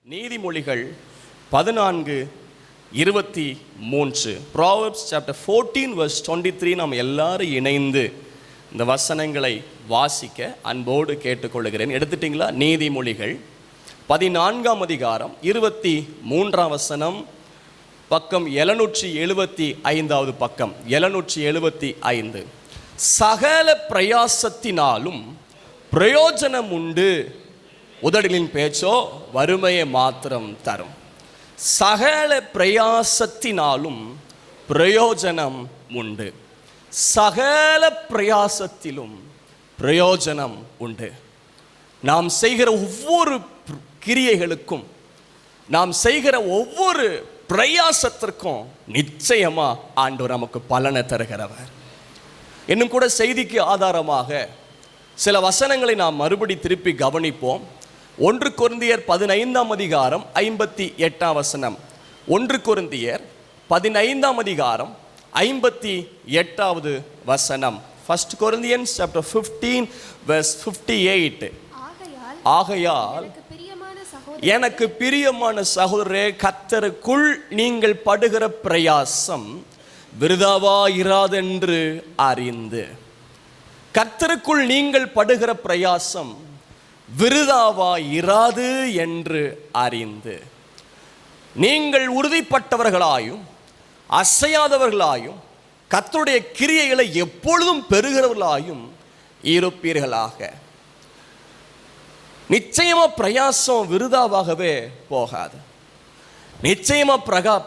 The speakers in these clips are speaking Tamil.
நீதிமொழிகள் 14:23 Proverbs chapter 14 verse 23 நாம் எல்லாரும் இணைந்து இந்த வசனங்களை வாசிக்க அன்போடு கேட்டுக்கொள்கிறேன். எடுத்துட்டீங்களா? நீதிமொழிகள் 14ஆம் அதிகாரம் 23ஆம் வசனம், பக்கம் 775வது பக்கம் 775. சகல பிரயாசத்தினாலும் பிரயோஜனம் உண்டு, உதடுகளின் பேச்சோ வறுமையை மாத்திரம் தரும். சகல பிரயாசத்தினாலும் பிரயோஜனம் உண்டு. சகல பிரயாசத்திலும் பிரயோஜனம் உண்டு. நாம் செய்கிற ஒவ்வொரு கிரியைகளுக்கும், நாம் செய்கிற ஒவ்வொரு பிரயாசத்திற்கும் நிச்சயமா ஆண்டவர் நமக்கு பலனை தருகிறவர். இன்னும் கூட செய்திக்கு ஆதாரமாக சில வசனங்களை நாம் மறுபடி திருப்பி கவனிப்போம். 1 கொரிந்தியர் 15ஆம் அதிகாரம் 58ஆம் வசனம். 1 கொரிந்தியர் 15ஆம் அதிகாரம் 58வது வசனம். 1 Corinthians chapter 15 verse 58. ஆகையால் எனக்கு பிரியமான சகோதரரே, கர்த்தருக்குள் நீங்கள் படுகிற பிரயாசம் விருதாவாயிராதென்று அறிந்து. கர்த்தருக்குள் நீங்கள் படுகிற பிரயாசம் விருதாவாயிராது என்று அறிந்து, நீங்கள் உறுதிப்பட்டவர்களாயும் அசையாதவர்களாயும் கர்த்தருடைய கிரியைகளை எப்பொழுதும் பெறுகிறவர்களாயும் இருப்பீர்களாக. நிச்சயமா பிரயாசம் விருதாவாகவே போகாது. நிச்சயமா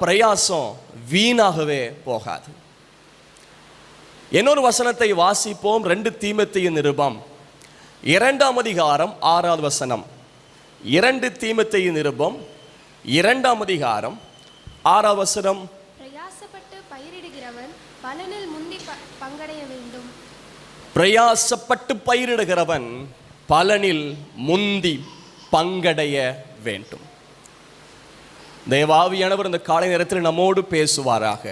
பிரயாசம் வீணாகவே போகாது. இன்னொரு வசனத்தை வாசிப்போம். 2 தீமோத்தேயு நிருபம் 2ஆம் அதிகாரம் 6வது வசனம். 2 தீமோத்தேயு நிருபம் 2ஆம் அதிகாரம் 6வது வசனம். பிரயாசப்பட்டு பயிரிடுகிறவன் பலனில் முந்தி பங்கடைய வேண்டும். பிரயாசப்பட்டு பயிரிடுகிறவன் பலனில் முந்தி பங்கடைய வேண்டும். தேவாவியானவர் இந்த காலை நேரத்தில் நம்மோடு பேசுவாராக.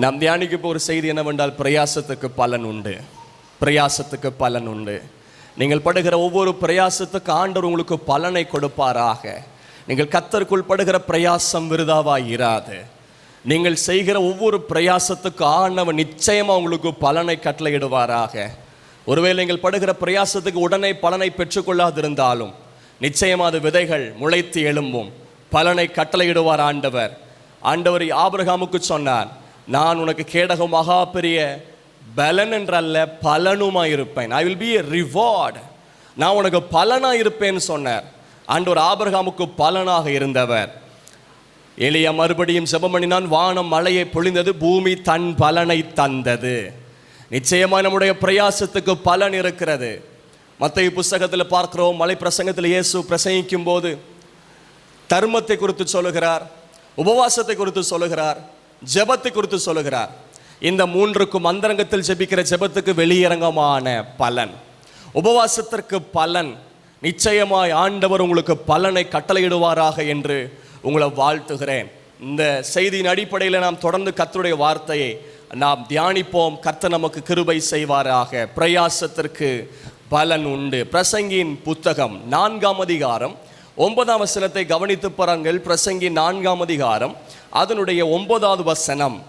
நாம் தியானிக்க ஒரு செய்தி என்னவென்றால், பிரயாசத்துக்கு பலன் உண்டு. பிரயாசத்துக்கு பலன் உண்டு. நீங்கள் படுகிற ஒவ்வொரு பிரயாசத்துக்கு ஆண்டவர் உங்களுக்கு பலனை கொடுப்பாராக. நீங்கள் கர்த்தருக்குள் படுகிற பிரயாசம் விருதாவாய் இராது. நீங்கள் செய்கிற ஒவ்வொரு பிரயாசத்துக்கு ஆண்டவர் நிச்சயமா உங்களுக்கு பலனை கட்டளையிடுவாராக. ஒருவேளை நீங்கள் படுகிற பிரயாசத்துக்கு உடனே பலனை பெற்றுக்கொள்ளாதிருந்தாலும் நிச்சயமா அது விதைகள் முளைத்து எழும்பும். பலனை கட்டளையிடுவார் ஆண்டவர். ஆண்டவர் ஆபிரகாமுக்கு சொன்னார், நான் உனக்கு கேடகம் மகா பெரிய பலன் என்றல்ல பலனுமாயிருப்பேன். I will be a reward. நான் உனக்கு பலனாயிருப்பேன்னு சொன்னார். ஆண்டவர் ஆபிரகாமுக்கு பலனாக இருந்தவர். எலியா மறுபடியும் ஜெபம் பண்ணினான். வானம் மழையை பொழிந்தது, பூமி தன் பலனை தந்தது. நிச்சயமாக நம்முடைய பிரயாசத்துக்கு பலன் இருக்கிறது. மத்தேயு புஸ்தகத்தில் பார்க்கிறோம், மலை பிரசங்கத்தில் இயேசு பிரசங்கிக்கும் போது தர்மத்தை குறித்து சொல்லுகிறார், உபவாசத்தை குறித்து சொல்லுகிறார், ஜெபத்தை குறித்து சொல்லுகிறார். இந்த 3க்கும் அந்தரங்கத்தில் ஜெபிக்கிற ஜெபத்துக்கு வெளியரங்கமான பலன், உபவாசத்திற்கு பலன். நிச்சயமாய் ஆண்டவர் உங்களுக்கு பலனை கட்டளையிடுவாராக என்று உங்களை வாழ்த்துகிறேன். இந்த செய்தியின் அடிப்படையில் நாம் தொடர்ந்து கர்த்தருடைய வார்த்தையை நாம் தியானிப்போம். கர்த்தர் நமக்கு கிருபை செய்வாராக. பிரயாசத்திற்கு பலன் உண்டு. பிரசங்கியின் புத்தகம் 4ஆம் அதிகாரம் 9ஆம் வசனத்தை கவனித்து பாருங்கள். பிரசங்கி 4ஆம் அதிகாரம் அதனுடைய 9வது வசனம்.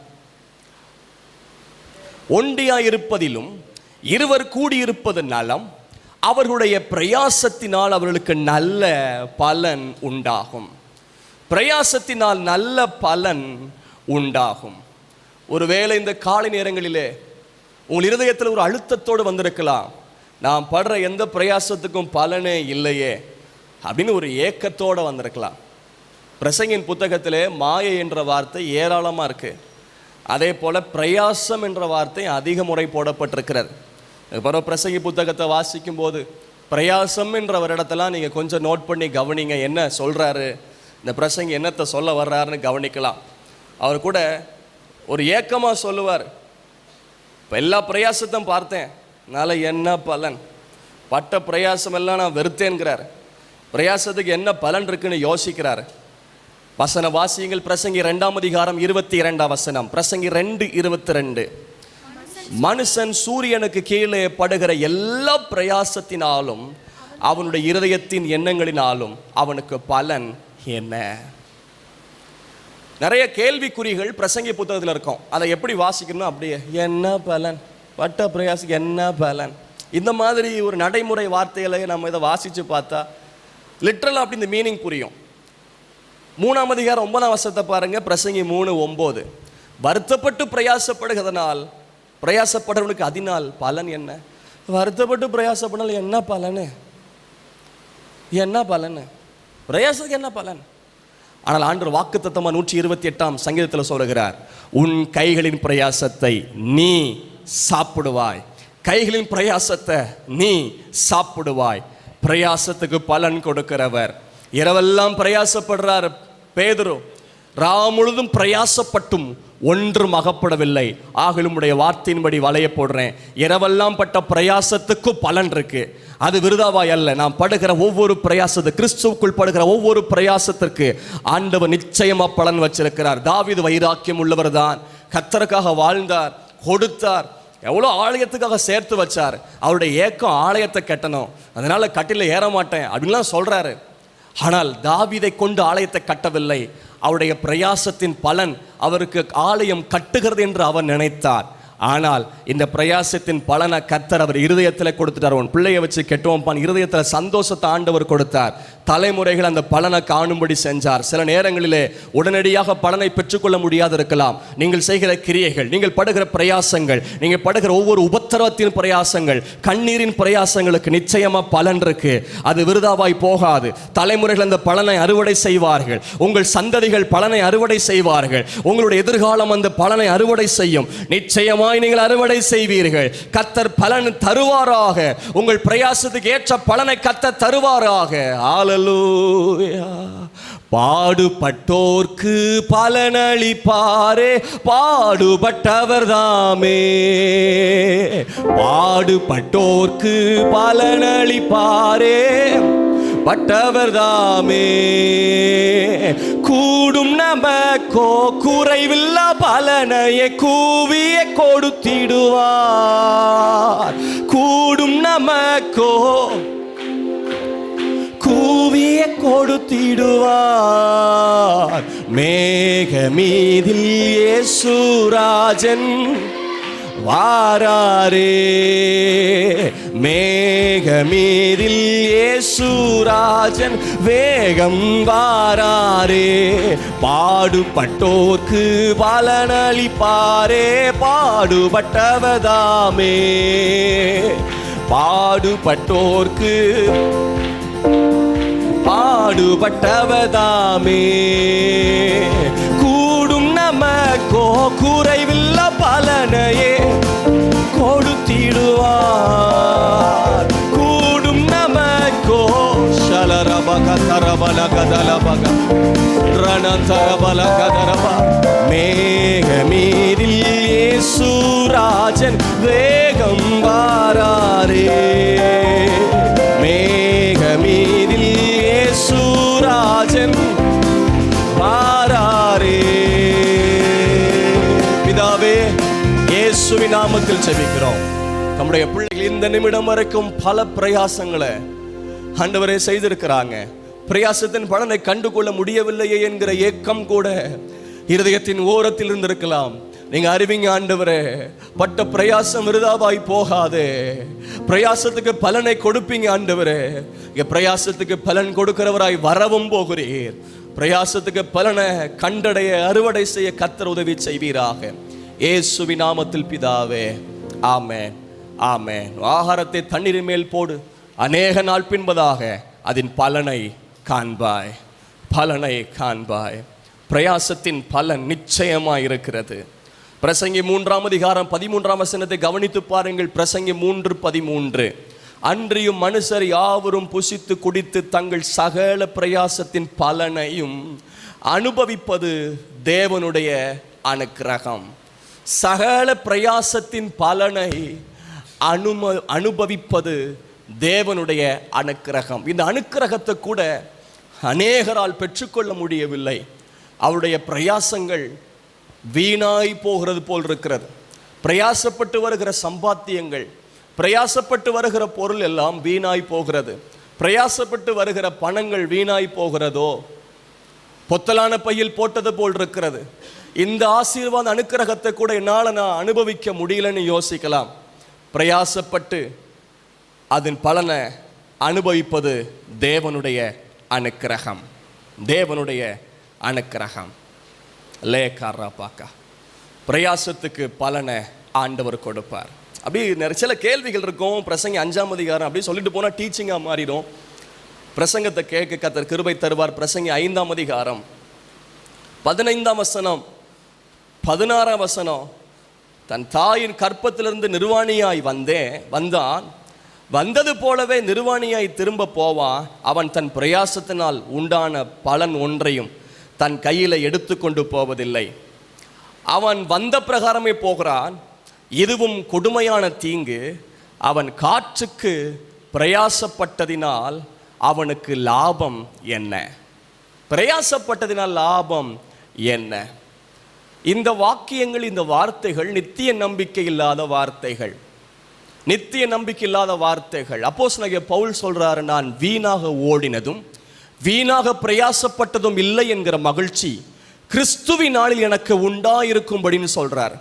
ஒண்டியாயிருப்பதிலும் இருவர் கூடியிருப்பது நலம், அவர்களுடைய பிரயாசத்தினால் அவர்களுக்கு நல்ல பலன் உண்டாகும். பிரயாசத்தினால் நல்ல பலன் உண்டாகும். ஒருவேளை இந்த காலை நேரங்களிலே உங்கள் இருதயத்தில் ஒரு அழுத்தத்தோடு வந்திருக்கலாம். நாம் படுற எந்த பிரயாசத்துக்கும் பலனே இல்லையே அப்படின்னு ஒரு ஏக்கத்தோடு வந்திருக்கலாம். பிரசங்கின் புத்தகத்திலே மாயை என்ற வார்த்தை ஏராளமாக இருக்குது. அதே போல் பிரயாசம் என்ற வார்த்தை அதிக முறை போடப்பட்டிருக்கிறது. பிறகு பிரசங்கி புத்தகத்தை வாசிக்கும் போது பிரயாசம் என்ற ஒரு இடத்தெல்லாம் நீங்கள் கொஞ்சம் நோட் பண்ணி கவனிங்க. என்ன சொல்கிறாரு இந்த பிரசங்கி, என்னத்தை சொல்ல வர்றாருன்னு கவனிக்கலாம். அவர் கூட ஒரு ஏக்கமாக சொல்லுவார், இப்போ எல்லா பிரயாசத்தையும் பார்த்தேன், அதனால் என்ன பலன், பட்ட பிரயாசம் எல்லாம் நான் வெறுத்தேன்கிறார். பிரயாசத்துக்கு என்ன பலன் இருக்குன்னு யோசிக்கிறார். வசன வாசியங்கள். பிரசங்கி 2ஆம் அதிகாரம் 22ஆம் வசனம். பிரசங்கி 2:22. மனுஷன் சூரியனுக்கு கீழே படுகிற எல்லா பிரயாசத்தினாலும் அவனுடைய இருதயத்தின் எண்ணங்களினாலும் அவனுக்கு பலன் என்ன? நிறைய கேள்விக்குறிகள் பிரசங்கி புத்தகத்தில் இருக்கும். அதை எப்படி வாசிக்கணும்? அப்படியே என்ன பலன், பட்ட பிரயாசுக்கு என்ன பலன், இந்த மாதிரி ஒரு நடைமுறை வார்த்தைகளை நம்ம இதை வாசித்து பார்த்தா லிட்ரலாக அப்படி இந்த மீனிங் புரியும். 3ஆம் அதிகாரம் 9ஆம் வசனத்தை பாருங்க. பிரசங்கி 3:9. வருத்தப்பட்டு பிரயாசப்படுகிறதுனால் பிரயாசப்படுறவனுக்கு அதனால் பலன் என்ன? வருத்தப்பட்டு பிரயாசப்படால் என்ன பலனு? என்ன பலனு? பிரயாசத்துக்கு என்ன பலன்? ஆனால் ஆண்டவர் வாக்குத்தத்தமா 128ஆம் சங்கீதத்தில் சொல்லுகிறார், உன் கைகளின் பிரயாசத்தை நீ சாப்பிடுவாய். கைகளின் பிரயாசத்தை நீ சாப்பிடுவாய். பிரயாசத்துக்கு பலன் கொடுக்கிறவர். இரவெல்லாம் பிரயாசப்படுறார் பேதுரு. முழுதும் பிரயாசப்பட்டும் ஒன்றும் அகப்படவில்லை. ஆகிலும் உடைய வார்த்தையின்படி வலைய போடுறேன். இரவெல்லாம் பட்ட பிரயாசத்துக்கு பலன் இருக்கு. அது விருதாவாய் அல்ல. நாம் படுகிற ஒவ்வொரு பிரயாசத்து, கிறிஸ்துவுக்குள் படுகிற ஒவ்வொரு பிரயாசத்திற்கு ஆண்டவர் நிச்சயமா பலன் வச்சிருக்கிறார். தாவீது வைராக்கியம் உள்ளவர் தான். கர்த்தருக்காக வாழ்ந்தார், கொடுத்தார், எவ்வளோ ஆலயத்துக்காக சேர்த்து வச்சார். அவருடைய ஏக்கம் ஆலயத்தை கட்டணும், அதனால கட்டில ஏற மாட்டேன் அப்படின்லாம் சொல்றாரு. ஆனால் தாவீதை கொண்டு ஆலயத்தை கட்டவில்லை. அவருடைய பிரயாசத்தின் பலன் அவருக்கு ஆலயம் கட்டுகிறது என்று அவர் நினைத்தார். ஆனால் இந்த பிரயாசத்தின் பலனை கர்த்தர் அவர் இருதயத்தில் கொடுத்துட்டார். உன் பிள்ளையை வச்சு கெட்டுவோம்பான் இருதயத்தில் சந்தோஷத்தை ஆண்டவர் கொடுத்தார். தலைமுறைகள் அந்த பலனை காணும்படி செஞ்சார். சில நேரங்களிலே உடனடியாக பலனை பெற்றுக்கொள்ள முடியாது இருக்கலாம். நீங்கள் செய்கிற கிரியைகள், நீங்கள் படுகிற பிரயாசங்கள், நீங்கள் படுகிற ஒவ்வொரு உபத்திரவத்தின் பிரயாசங்கள், கண்ணீரின் பிரயாசங்களுக்கு நிச்சயமா பலன் இருக்கு. அது விருதாவாய் போகாது. தலைமுறைகள் அந்த பலனை அறுவடை செய்வார்கள். உங்கள் சந்ததிகள் பலனை அறுவடை செய்வார்கள். உங்களுடைய எதிர்காலம் அந்த பலனை அறுவடை செய்யும். நிச்சயமா நீங்கள் அறுவடை செய்வீர்கள். கர்த்தர் பலன் தருவாராக. உங்கள் பிரயாசத்துக்கு ஏற்ற பலனை கர்த்தர் தருவாராக. ஹல்லேலூயா. பாடுபட்டோர்க்கு பலனளிப்பாரே, பாடுபட்டவர் தாமே. பாடுபட்டோர்க்கு பலனளிப்பாரே, பட்டவர் தாமே. கூடும் நமக்கோ குறைவில்ல பலனையே கூவிய கொடுத்திடுவார். கூடும் நமக்கோ கூவிய கொடுத்திடுவார். மேகமீதில் இயேசுராஜன் வாராரே. மேகமீதில் இயேசுராஜன் வேகம் வாராரே. பாடுபட்டோர்க்கு பலனளிப்பாரே, பாடுபட்டவதாமே. பாடுபட்டோர்க்கு பாடுபட்டவதாமே. கூடும் நமக்கோ குறைவில்ல பலனையே கொடுத்திடுவார். கூடும் நமக்கோ ஷலரபக தரபலகதலபக ரணதரபலகதரப. மேகமீதில் இயேசுராஜன் வேகம் வாராரே. மேகமீதில் இயேசுராஜன் வாராரே. பிதாவே, இயேசுவின் நாமத்தில் ஜெபிக்கிறோம். நம்முடைய பிள்ளைகள் இந்த நிமிடம் வரைக்கும் பல பிரயாசங்களை ஆண்டவரே செய்திருக்கிறாங்க. பிரயாசத்தின் பலனை கண்டுகொள்ள முடியவில்லையே என்கிற ஏக்கம் கூட இருதயத்தின் ஓரத்தில் இருந்திருக்கலாம். நீங்க அறிவிங்க ஆண்டவரே, பட்ட பிரயாசம் விருதாவாய் போகாது. பிரயாசத்துக்கு பலனை கொடுப்பீங்க ஆண்டவரே. பிரயாசத்துக்கு பலன் கொடுக்கிறவராய் வரவும் போகிறீர். பிரயாசத்துக்கு பலனை கண்டடைய அறுவடை செய்ய கர்த்தர் உதவி செய்வீராக. இயேசுவின் நாமத்தில் பிதாவே, ஆமென், ஆமென். ஆகாரத்தை தண்ணீரின் மேல் போடு, அநேக நாள் பின்பதாக அதன் பலனை காண்பாய், பலனை காண்பாய். பிரயாசத்தின் பலன் நிச்சயமாய் இருக்கிறது. பிரசங்கி 3ஆம் அதிகாரம் 13ஆம் வசனத்தை கவனித்து பாருங்கள். பிரசங்கி 3:13. அன்றியும் மனுஷர் யாவரும் புசித்து குடித்து தங்கள் சகல பிரயாசத்தின் பலனையும் அனுபவிப்பது தேவனுடைய அனுக்கிரகம். சகல பிரயாசத்தின் பலனை அனுபவிப்பது தேவனுடைய அனுக்கிரகம். இந்த அனுக்கிரகத்தை கூட அநேகரால் பெற்றுக்கொள்ள முடியவில்லை. அவருடைய பிரயாசங்கள் வீணாய் போகிறது போல் இருக்கிறது. பிரயாசப்பட்டு வருகிற சம்பாத்தியங்கள், பிரயாசப்பட்டு வருகிற பொருள் எல்லாம் வீணாய் போகிறது. பிரயாசப்பட்டு வருகிற பணங்கள் வீணாய் போகிறதோ, பொத்தலான பையில் போட்டது போல் இருக்கிறது. இந்த ஆசீர்வாத அனுக்கிரகத்தை கூட என்னால் நான் அனுபவிக்க முடியலன்னு யோசிக்கலாம். பிரயாசப்பட்டு அதன் பலனை அனுபவிப்பது தேவனுடைய அனுக்கிரகம், தேவனுடைய அனுக்கிரகம். லேக்காரா பாக்கா, பிரயாசத்துக்கு பலனை ஆண்டவர் கொடுப்பார். அப்படி நிறைய சில கேள்விகள் இருக்கும். பிரசங்கி 5ஆம் அதிகாரம் அப்படி சொல்லிட்டு போனால் டீச்சிங்காக மாறிடும். பிரசங்கத்தை கேட்க கர்த்தர் கிருபை தருவார். பிரசங்கி 5ஆம் அதிகாரம் 15ஆம் வசனம் 16ஆம் வசனம். தன் தாயின் கற்பத்திலிருந்து நிர்வாணியாய் வந்தான், வந்தது போலவே நிர்வாணியாய் திரும்ப போவான். அவன் தன் பிரயாசத்தினால் உண்டான பலன் ஒன்றையும் தன் கையில் எடுத்துக்கொண்டு போவதில்லை. அவன் வந்த பிரகாரமே போகிறான். இதுவும் கொடுமையான தீங்கு. அவன் காற்றுக்கு பிரயாசப்பட்டதினால் அவனுக்கு லாபம் என்ன? பிரயாசப்பட்டதினால் லாபம் என்ன? இந்த வாக்கியங்கள், இந்த வார்த்தைகள் நித்திய நம்பிக்கை இல்லாத வார்த்தைகள், நித்திய நம்பிக்கை இல்லாத வார்த்தைகள். அப்போஸ்தலனாகிய பவுல் சொல்றாரு, நான் வீணாக ஓடினதும் வீணாக பிரயாசப்பட்டதும் இல்லை என்கிற மகிழ்ச்சி கிறிஸ்துவின் நாளில் எனக்கு உண்டாயிருக்கும்படின்னு சொல்றார்.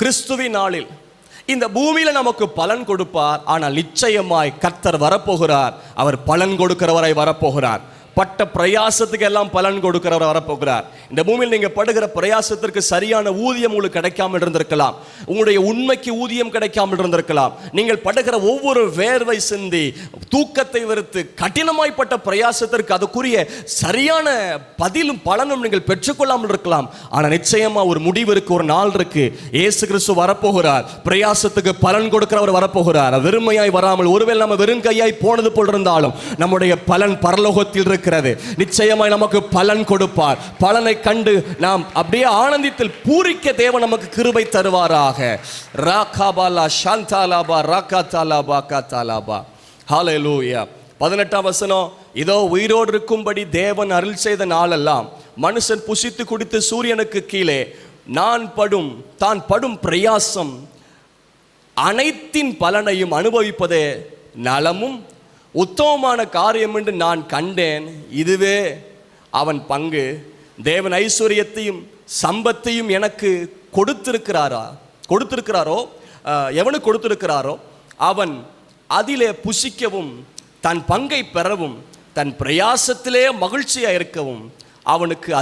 கிறிஸ்துவின் நாளில் இந்த பூமியில நமக்கு பலன் கொடுப்பார். ஆனால் நிச்சயமாய் கர்த்தர் வரப்போகிறார். அவர் பலன் கொடுக்கிறவராய் வரப்போகிறார். பட்ட பிரயாசத்துக்கு எல்லாம் பலன் கொடுக்கிறவர் வரப்போகிறார். இந்த பூமியில் நீங்க படுகிற பிரயாசத்திற்கு சரியான ஊதியம் உங்களுக்கு கிடைக்காமல் இருந்திருக்கலாம். உங்களுடைய உண்மைக்கு ஊதியம் கிடைக்காமல் இருந்திருக்கலாம். நீங்கள் படுகிற ஒவ்வொரு வேர்வை சிந்தி தூக்கத்தை வெறுத்து கடினமாய்ப்பட்ட பிரயாசத்திற்கு அதுக்குரிய சரியான பதிலும் பலனும் நீங்கள் பெற்றுக்கொள்ளாமல் இருக்கலாம். ஆனால் நிச்சயமா ஒரு முடிவு இருக்கு, ஒரு நாள் இருக்கு. இயேசு கிறிஸ்து வரப்போகிறார். பிரயாசத்துக்கு பலன் கொடுக்கிறவர் வரப்போகிறார். வெறுமையாய் வராமல், ஒருவேளை நம்ம வெறும் கையாய் போனது போல் இருந்தாலும் நம்முடைய பலன் பரலோகத்தில் இருக்கு. நிச்சயமாய் நமக்கு பலன் கொடுப்பார். பலனை கண்டு நாம் அப்படியே ஆனந்தத்தில் பூரிக்க தேவன் நமக்கு கிருபை தருவாராக. ராகாபாலா சாந்தாலாபா ராகாதாலாபா காதாலாபா. ஹல்லேலூயா. 18ஆம் வசனம். இதோ உயிரோடு இருக்கும்படி தேவன் அருள் செய்த நாளெல்லாம் மனுஷன் புசித்து குடித்து சூரியனுக்கு கீழே தான் படும் பிரயாசம் அனைத்தின் பலனையும் அனுபவிப்பதே நலமும் உத்தமமான காரியம் என்று நான் கண்டேன். இதுவே அவன் பங்கு. தேவன் ஐஸ்வர்யத்தையும் சம்பத்தையும் எனக்கு கொடுத்திருக்கிறாரோ எவனுக்கு கொடுத்திருக்கிறாரோ அவன் அதிலே புசிக்கவும் தன் பங்கை பெறவும் தன் பிரயாசத்திலே மகிழ்ச்சியாக இருக்கவும் அவனுக்கு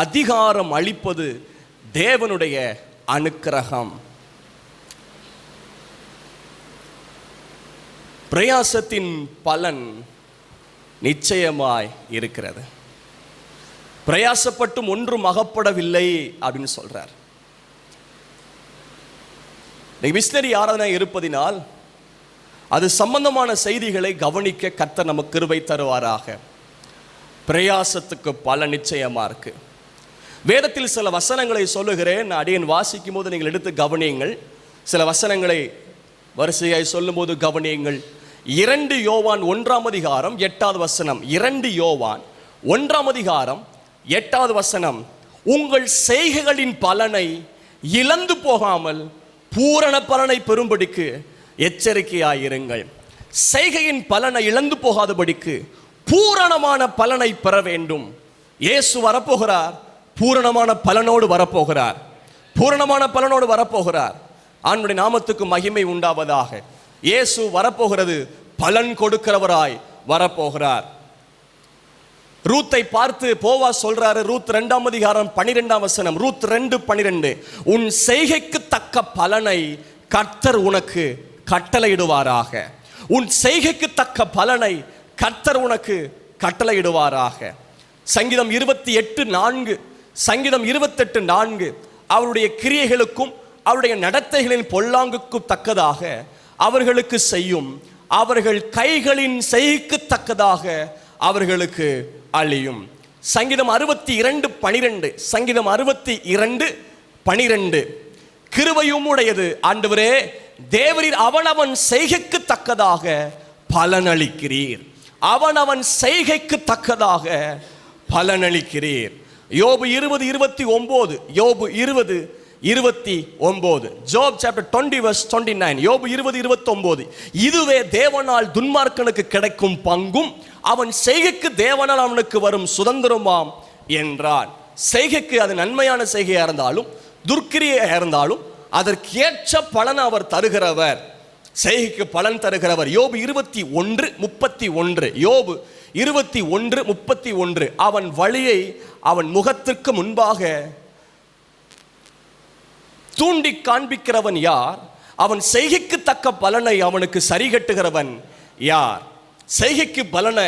அதிகாரம் அளிப்பது தேவனுடைய அனுக்கிரகம். பிரயாசத்தின் பலன் நிச்சயமாய் இருக்கிறது. பிரயாசப்பட்டும் ஒன்றும் அகப்படவில்லை அப்படின்னு சொல்றார். மிஷனரி ஆராதனை இருப்பதினால் அது சம்பந்தமான செய்திகளை கவனிக்க கர்த்தர் நமக்கு கிருபை தருவாராக. பிரயாசத்துக்கு பலன் நிச்சயமா இருக்கு. வேதத்தில் சில வசனங்களை சொல்லுகிறேன். அடியேன் வாசிக்கும் போது நீங்கள் எடுத்து கவனியுங்கள். சில வசனங்களை வரிசையாய் சொல்லும் போது கவனியுங்கள். 2 யோவான் 1ஆம் அதிகாரம் 8வது வசனம். 2 யோவான் 1ஆம் அதிகாரம் 8வது வசனம். உங்கள் செய்கைகளின் பலனை இழந்து போகாமல் பூரண பலனை பெறும்படிக்கு எச்சரிக்கையாயிருங்கள். செய்கையின் பலனை இழந்து போகாதபடிக்கு பூரணமான பலனை பெற வேண்டும். இயேசு வரப்போகிறார். பூரணமான பலனோடு வரப்போகிறார். பூரணமான பலனோடு வரப்போகிறார். ஆண்டவருடைய நாமத்துக்கு மகிமை உண்டாவதாக. இயேசு வரப்போகிறது. பலன் கொடுக்கிறவராய் வரப்போகிறார். ரூத்தை பார்த்து போவாஸ் சொல்றாரு. ரூத் 2ஆம் அதிகாரம் 12ஆம் வசனம். ரூத் 2:12. உன் செய்கைக்கு தக்க பலனை கர்த்தர் உனக்கு கட்டளையிடுவாராக. உன் செய்கைக்கு தக்க பலனை கர்த்தர் உனக்கு கட்டளையிடுவாராக. சங்கீதம் 28:4. சங்கீதம் 28:4. அவருடைய கிரியைகளுக்கும் அவருடைய நடத்தைகளின் பொல்லாங்குக்கும் தக்கதாக அவர்களுக்கு செய்யும். அவர்கள் கைகளின் செய்கைக்கு தக்கதாக அவர்களுக்கு அழியும். சங்கீதம் 62:12. சங்கீதம் 62:12. கிருபையும் உடையது ஆண்டவரே, தேவரீர் அவனவன் செய்கைக்கு தக்கதாக பலனளிக்கிறீர். அவனவன் செய்கைக்கு தக்கதாக பலனளிக்கிறீர். யோபு 20:29. யோபு 20 29. ஜோப் சாப்டர் 20 verse 29. யோபு 20:29. இதுவே தேவனால் துன்மார்க்கனுக்கு கிடைக்கும் பங்கும் அவன் செய்கைக்கு தேவனால் அவனுக்கு வரும் சுதந்திரமாம் என்றான். செய்கைக்கு அது நன்மையான செய்கையா இருந்தாலும் துர்க்கிரியா இருந்தாலும் அதற்கேற்ற பலன் அவர் தருகிறவர், செய்கைக்கு பலன் தருகிறவர். யோபு 21:31. யோபு 21:31. அவன் வழியை அவன் முகத்திற்கு முன்பாக தூண்டி காண்பிக்கிறவன் யார்? அவன் செய்கைக்கு தக்க பலனை அவனுக்கு சரிகட்டுகிறவன் யார்? செய்கைக்கு பலனை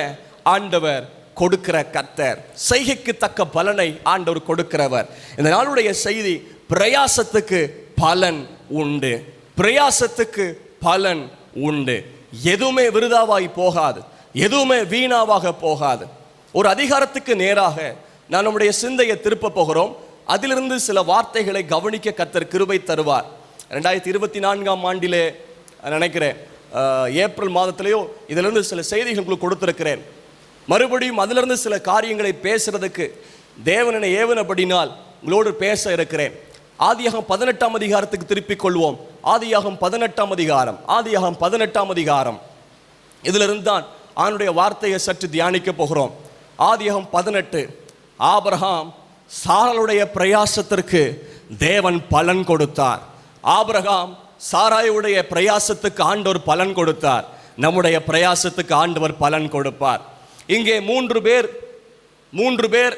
ஆண்டவர் கொடுக்கிற கர்த்தர், செய்கைக்கு தக்க பலனை ஆண்டவர் கொடுக்கிறவர். இந்த நாளுடைய செய்தி, பிரயாசத்துக்கு பலன் உண்டு, பிரயாசத்துக்கு பலன் உண்டு. எதுவுமே விருதாவாய் போகாது, எதுவுமே வீணாவாக போகாது. ஒரு அதிகாரத்துக்கு நேராக நான் நம்முடைய சிந்தையை திருப்ப போகிறோம். அதிலிருந்து சில வார்த்தைகளை கவனிக்க கர்த்தர் கிருபை தருவார். 2024 ஆண்டிலே நினைக்கிறேன் ஏப்ரல் மாதத்திலேயோ இதிலிருந்து சில செய்திகள் உங்களுக்கு கொடுத்திருக்கிறேன். மறுபடியும் அதிலிருந்து சில காரியங்களை பேசுறதுக்கு தேவனை ஏவனபடினால் உங்களோடு பேச இருக்கிறேன். ஆதியாகமம் 18 அதிகாரத்துக்கு திருப்பிக் கொள்வோம். ஆதியாகமம் 18 அதிகாரம் இதிலிருந்து தான் ஆண்டுடைய வார்த்தையை சற்று தியானிக்க போகிறோம். ஆதியாகமம் 18. ஆபிரகாம் சாராளுடைய பிரயாசத்திற்கு தேவன் பலன் கொடுத்தார். ஆபிரகாம் சாராயுடைய பிரயாசத்துக்கு ஆண்டவர் பலன் கொடுத்தார். நம்முடைய பிரயாசத்துக்கு ஆண்டவர் பலன் கொடுப்பார். இங்கே மூன்று பேர்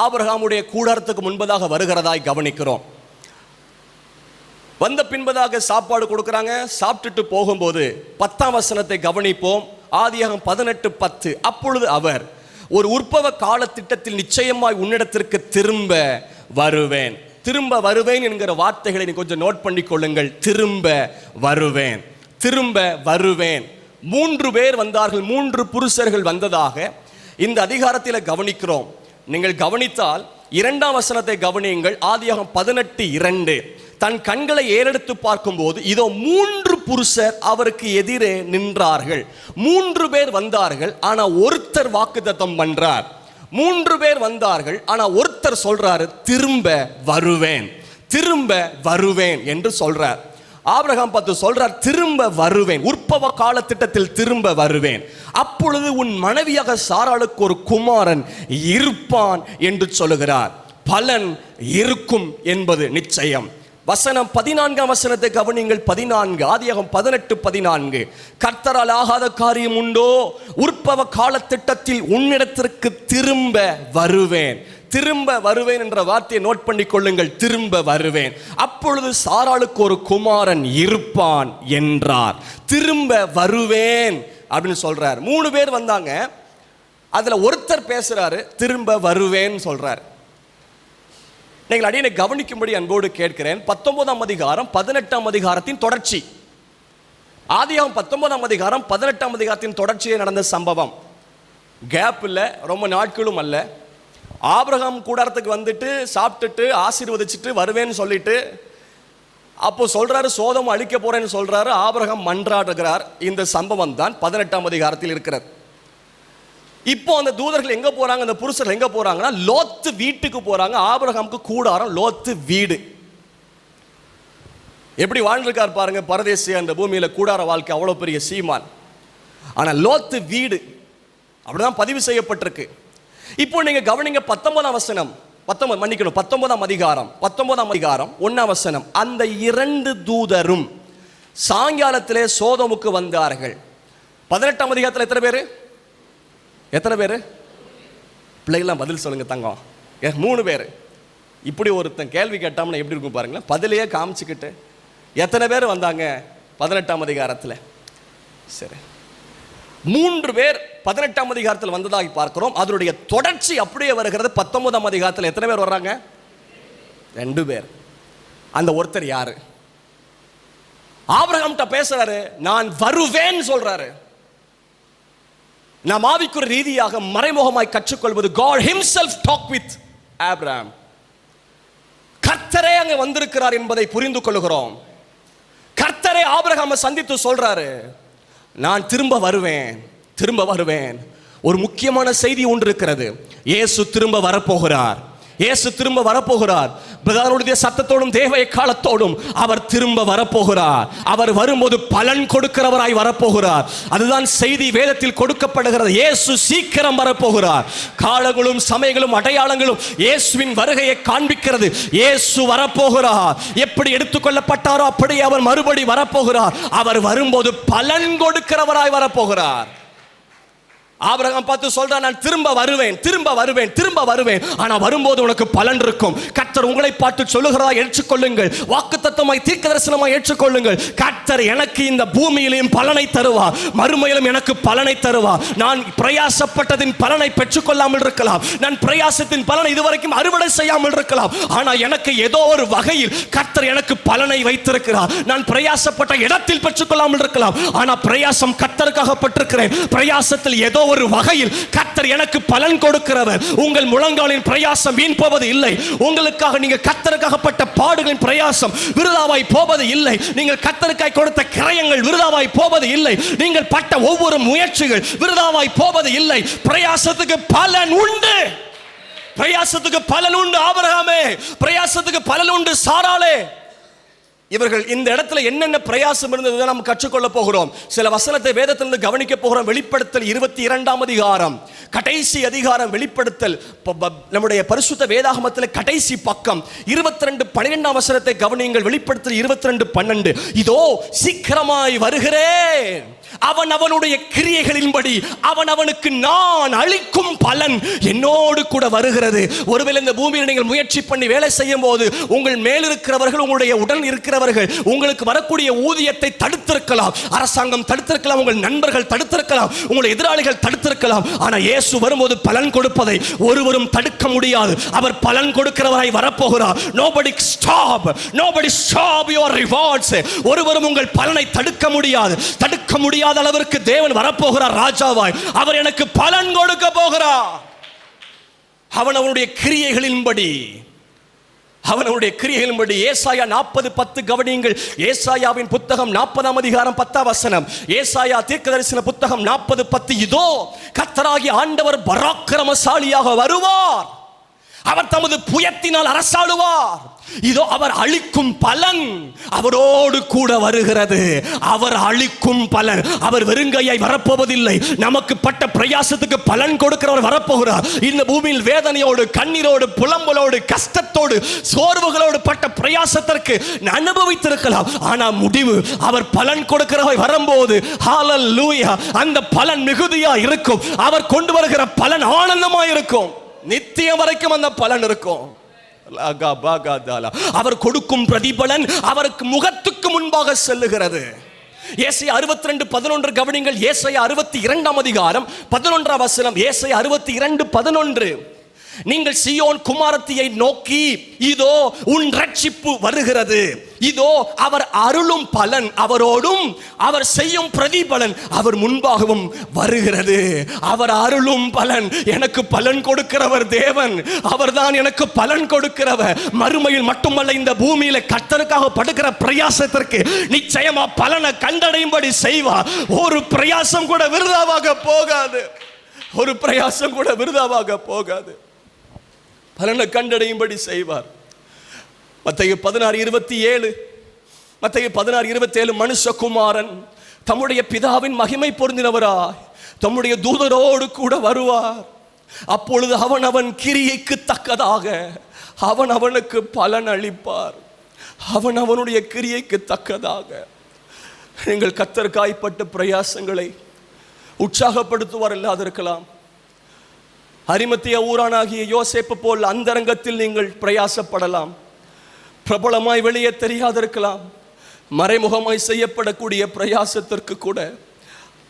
ஆபிரகாமுடைய கூடாரத்துக்கு முன்பதாக வருகிறதாய் கவனிக்கிறோம். வந்த பின்பதாக சாப்பாடு கொடுக்குறாங்க. சாப்பிட்டுட்டு போகும்போது 10ஆம் வசனத்தை கவனிப்போம். ஆதியாகமம் 18:10. அப்பொழுது அவர், ஒரு உற்பவ கால திட்டத்தில் நிச்சயமாய் உன்னிடத்திற்கு திரும்ப வருவேன். திரும்ப வருவேன் என்கிற வார்த்தைகளை நீ கொஞ்சம் நோட் பண்ணி கொள்ளுங்கள். திரும்ப வருவேன், திரும்ப வருவேன். 3 பேர் வந்தார்கள், 3 புருஷர்கள் வந்ததாக இந்த அதிகாரத்தில் கவனிக்கிறோம். நீங்கள் கவனித்தால் 2ஆம் வசனத்தை கவனியுங்கள். ஆதியாகமம் 18:2. தன் கண்களை ஏறெடுத்து பார்க்கும்போது இதோ 3 புருஷர் அவருக்கு எதிரே நின்றார்கள். 3 பேர் வந்தார்கள், ஆனா ஒருத்தர் வாக்குத்தத்தம் பண்றார். 3 பேர் வந்தார்கள், ஆனா ஒருத்தர் சொல்றாரு, திரும்ப வருவேன், திரும்ப வருவேன் என்று சொல்றார். ஆபிரகாம் பார்த்து சொல்றார், திரும்ப வருவேன், உற்பவ கால திட்டத்தில் திரும்ப வருவேன். அப்பொழுது உன் மனைவியாக சாராளுக்கு ஒரு குமாரன் இருப்பான் என்று சொல்லுகிறார். பலன் இருக்கும் என்பது நிச்சயம். வசனம் 14ஆம் வசனத்தை கவனிங்கள். 14. ஆதியாகமம் 18:14. கர்த்தரால் ஆகாத காரியம் உண்டோ? உற்பவ கால திட்டத்தில் உன்னிடத்திற்கு திரும்ப வருவேன். திரும்ப வருவேன் என்ற வார்த்தையை நோட் பண்ணி கொள்ளுங்கள். திரும்ப வருவேன். அப்பொழுது சாராளுக்கு ஒரு குமாரன் இருப்பான் என்றார். திரும்ப வருவேன் அப்படின்னு சொல்றார். 3 பேர் வந்தாங்க, அதுல ஒருத்தர் பேசுறாரு, திரும்ப வருவேன் சொல்றார். நீங்கள் அடியனை கவனிக்கும்படி அன்போடு கேட்கிறேன். 19ஆம் அதிகாரம் 18ஆம் அதிகாரத்தின் தொடர்ச்சி. ஆதியாகமம் 19ஆம் அதிகாரம் 18ஆம் அதிகாரத்தின் தொடர்ச்சியே நடந்த சம்பவம். கேப் இல்லை, ரொம்ப நாட்களும் அல்ல. ஆபிரகாம் கூடாரத்துக்கு வந்துட்டு சாப்பிட்டுட்டு ஆசீர்வதிச்சுட்டு வருவேன்னு சொல்லிட்டு அப்போ சொல்றாரு, சோதம் அழிக்க போறேன்னு சொல்றாரு. ஆபிரகாம் மன்றாடுகிறார். இந்த சம்பவம் தான் 18ஆம் அதிகாரத்தில் இருக்கிறது. இப்போ அந்த தூதர்கள் எங்க போறாங்க, அந்த புருஷர்கள் எங்க போறாங்கன்னா லோத்து வீட்டுக்கு போறாங்க. ஆபிரகாமுக்கு கூடாரம் லோத்து வீடு. எப்படி வாழ்ந்திருக்கார் பாருங்க, பரதேசியா அந்த பூமியில கூடார வாழ்க்கை, அவ்வளவு பெரிய சீமான். ஆனா லோத்து வீடு அப்படிதான் பதிவு செய்யப்பட்டிருக்கு. இப்போ நீங்க கவனிங்க 19ஆம் வசனம், 19ஆம் அதிகாரம் 1ஆம் வசனம். அந்த 2 தூதரும் சாயங்காலத்திலே சோதோமுக்கு வந்தார்கள். 18ஆம் அதிகாரத்தில் எத்தனை பேர் பிள்ளைகள்லாம் பதில் சொல்லுங்க தங்கம். 3 பேர். இப்படி ஒருத்தன் கேள்வி கேட்டாம்னா எப்படி இருக்கும் பாருங்களேன். பதிலையே காமிச்சுக்கிட்டு எத்தனை பேர் வந்தாங்க 18ஆம் அதிகாரத்தில்? சரி, 3 பேர் 18ஆம் அதிகாரத்தில் வந்ததாக பார்க்கிறோம். அதனுடைய தொடர்ச்சி அப்படியே வருகிறது. 19ஆம் அதிகாரத்தில் எத்தனை பேர் வர்றாங்க? 2 பேர். அந்த ஒருத்தர் யாரு? ஆபிரகாம்கிட்ட பேசுறாரு, நான் வருவேன் சொல்றாரு. நாம் ஆவிக்குரிய ரீதியாக மறைமுகமாய் கற்றுக்கொள்வது, God himself talk with Abraham. கர்த்தரே அங்கே வந்திருக்கிறார் என்பதை புரிந்து கொள்கிறோம். கர்த்தரே ஆபிரகாமை சந்தித்து சொல்றாரு, நான் திரும்ப வருவேன், திரும்ப வருவேன். ஒரு முக்கியமான செய்தி ஒன்று இருக்கிறது. இயேசு திரும்ப வரப்போகிறார். இயேசு திரும்ப வரப்போகிறார். பிரதானுடைய சத்தத்தோடும் தேவ எக்காலத்தோடும் அவர் திரும்ப வரப்போகிறார். அவர் வரும்போது பலன் கொடுக்கிறவராய் வரப்போகிறார். அதுதான் செய்தி வேதத்தில் கொடுக்கப்படுகிறது. இயேசு சீக்கிரம் வரப்போகிறார். காலங்களும் சமயங்களும் அடையாளங்களும் இயேசுவின் வருகையை காண்பிக்கிறது. இயேசு வரப்போகிறார். எப்படி எடுத்துக்கொள்ளப்பட்டாரோ அப்படியே அவர் மறுபடி வரப்போகிறார். அவர் வரும்போது பலன் கொடுக்கிறவராய் வரப்போகிறார். ஆபிரகாம் பார்த்து சொல்றான், நான் திரும்ப வருவேன், திரும்ப வருவேன், திரும்ப வருவேன். ஆனா வரும்போது உனக்கு பலன் இருக்கும். கர்த்தர் உங்களை பார்த்து சொல்லுகிறதா ஏற்றுக்கொள்ளுங்கள். வாக்குத்தத்தமாய் தீர்க்க தரிசனமாய் ஏற்றுக்கொள்ளுங்கள். கர்த்தர் எனக்கு இந்த பூமியிலும் பலனை தருவார், மறுமையிலும் எனக்கு பலனை தருவார். நான் பிரயாசப்பட்டதின் பலனை பெற்றுக்கொள்ளாமல் இருக்கலாம், நான் பிரயாசத்தின் பலனை இதுவரைக்கும் அறுவடை செய்யாமல் இருக்கலாம். ஆனா எனக்கு ஏதோ ஒரு வகையில் கர்த்தர் எனக்கு பலனை வைத்திருக்கிறார். நான் பிரயாசப்பட்ட இடத்தில் பெற்றுக்கொள்ளாமல் இருக்கலாம், ஆனா பிரயாசம் கர்த்தருக்காக பட்டிருக்கிறேன். பிரயாசத்தில் ஏதோ ஒரு வகையில் கர்த்தர் எனக்கு பலன் கொடுக்கிறவர். உங்கள் முழங்காலின் பிரயாசம் வீண் போவது இல்லை. உங்களுக்காக நீங்க கர்த்தருக்காகப்பட்ட பாடுகளின் பிரயாசம் விருதாவாய் போவது இல்லை. நீங்கள் கர்த்தருக்காய் கொடுத்த கிரயங்கள் விருதாவாய் போவது இல்லை. நீங்கள் பட்ட ஒவ்வொரு முயற்சிகள் விருதாவாய் போவது இல்லை. பிரயாசத்துக்கு பலன் உண்டு. பிரயாசத்துக்கு பலன் உண்டு. ஆபிரகாமே, பிரயாசத்துக்கு பலன் உண்டு. சாராளே, இவர்கள் இந்த இடத்துல என்னென்ன பிரயாசம் இருந்தது நாம் கற்றுக்கொள்ள போகிறோம். சில வசனத்தை வேதத்திலிருந்து கவனிக்க போகிறோம். வெளிப்படுத்தல் 22ஆம் அதிகாரம், கடைசி அதிகாரம். வெளிப்படுத்தல் நம்முடைய பரிசுத்த வேதாகமத்தில் கடைசி பக்கம் 22:12 வசனத்தை கவனியுங்கள். வெளிப்படுத்தல் 22:12. இதோ சீக்கிரமாய் வருகிறேன், அவன் அவனுடைய கிரியைகளின்படி அவன் அவனுக்கு நான் அளிக்கும் பலன் என்னோடு கூட வருகிறது. ஒருவேளை இந்த பூமியில் நீங்கள் முயற்சி பண்ணி வேலை செய்யும் போது உங்கள் மேல் இருக்கிறவர்கள், உங்களுடைய உடன் இருக்கிறவர்கள் உங்களுக்கு வரக்கூடிய ஊதியத்தை தடுத்திருக்கலாம். அரசாங்கம் தடுத்திருக்கலாம், உங்கள் நண்பர்கள் தடுத்திருக்கலாம், உங்கள் எதிராளிகள் தடுத்திருக்கலாம். ஆனால் இயேசு வரும்போது பலன் கொடுப்பதை ஒருவரும் தடுக்க முடியாது. அவர் பலன் கொடுக்கிறவராய் வரப்போகிறார். Nobody stop your rewards. ஒருவரும் உங்கள் பலனை தடுக்க முடியாது. தடுக்க முடியாத அளவிற்கு தேவன் வரப்போகிறார் ராஜாவாய். அவர் எனக்கு பலன் கொடுக்க போகிறார். அவன் அவனுடைய கிரியைகளின்படி, அவனுடைய கிரியைகளின்படி. ஏசாயா 40:10 கவனியுங்கள். ஏசாயாவின் புத்தகம் 40ஆம் அதிகாரம் 10ஆம் வசனம். ஏசாயா தீர்க்கதரிசன புத்தகம் 40:10. இதோ கர்த்தராகிய ஆண்டவர் பராக்கிரமசாலியாக வருவார், அவர் தமது புயத்தினால் அரசாளுவார். இதோ அவர் அளிக்கும் பலன் அவரோடு கூட வருகிறது. அவர் அளிக்கும் பலன். அவர் வெறுங்கையாய் வரப்போவதில்லை. நமக்கு பட்ட பிரயாசத்துக்கு பலன் கொடுக்கிறவர் வரப்போகிறார். இந்த பூமியில் வேதனையோடு, கண்ணீரோடு, புலம்பலோடு, கஷ்டத்தோடு, சோர்வுகளோடு பட்ட பிரயாசத்திற்கு அனுபவித்திருக்கலாம். ஆனால் முடிவு அவர் பலன் கொடுக்கிறவர் வரும்போது ஹல்லேலூயா, அந்த பலன் மிகுதியா இருக்கும். அவர் கொண்டு வருகிற பலன் ஆனந்தமா இருக்கும். நித்தியம் வரைக்கும் அந்த பலன் இருக்கும். அவர் கொடுக்கும் பிரதிபலன் அவருக்கு முகத்துக்கு முன்பாக செல்லுகிறது. ஏசாயா 62:11 கவனிங்கள். ஏசாயா 62ஆம் அதிகாரம் 11ஆம் வசனம். ஏசாயா 62:11. நீங்கள் சீயோன் குமாரத்தியை நோக்கி, இதோ உன் ரட்சிப்பு வருகிறது, இதோ அவர் அருளும் பலன் அவரோடும் அவர் செய்யும் பிரதிபலன் அவர் முன்பாகவும் வருகிறது. அவர் அருளும் பலன், எனக்கு பலன் கொடுக்கிறவர் தேவன். அவர்தான் எனக்கு பலன் கொடுக்கிறவர். மறுமையில் மட்டுமல்ல, இந்த பூமியில கர்த்தருக்காக படுகிற பிரயாசத்திற்கு நிச்சயமா பலனை கண்டடையும்படி செய்வார். ஒரு பிரயாசம் கூட விருதாவாக போகாது. ஒரு பிரயாசம் கூட விருதாவாக போகாது. பலனை கண்டடையும்படி செய்வார். மத்தேயு 16:27, மத்தேயு 16:27. மனுஷகுமாரன் தம்முடைய பிதாவின் மகிமை பொருந்தினவராய் தம்முடைய தூதரோடு கூட வருவார். அப்பொழுது அவன் அவன் கிரியைக்கு தக்கதாக அவன் அவனுக்கு பலன் அளிப்பார். அவன் அவனுடைய கிரியைக்கு தக்கதாக. நீங்கள் கர்த்தருக்காய்ப்பட்ட பிரயாசங்களை உற்சாகப்படுத்துவார் இல்லாதிருக்கலாம். அரிமத்திய ஊரானாகிய யோசேப்பு போல் அந்தரங்கத்தில் நீங்கள் பிரயாசப்படலாம். பிரபலமாய் வெளியே தெரியாதிருக்கலாம். மறைமுகமாய் செய்யப்படக்கூடிய பிரயாசத்திற்கு கூட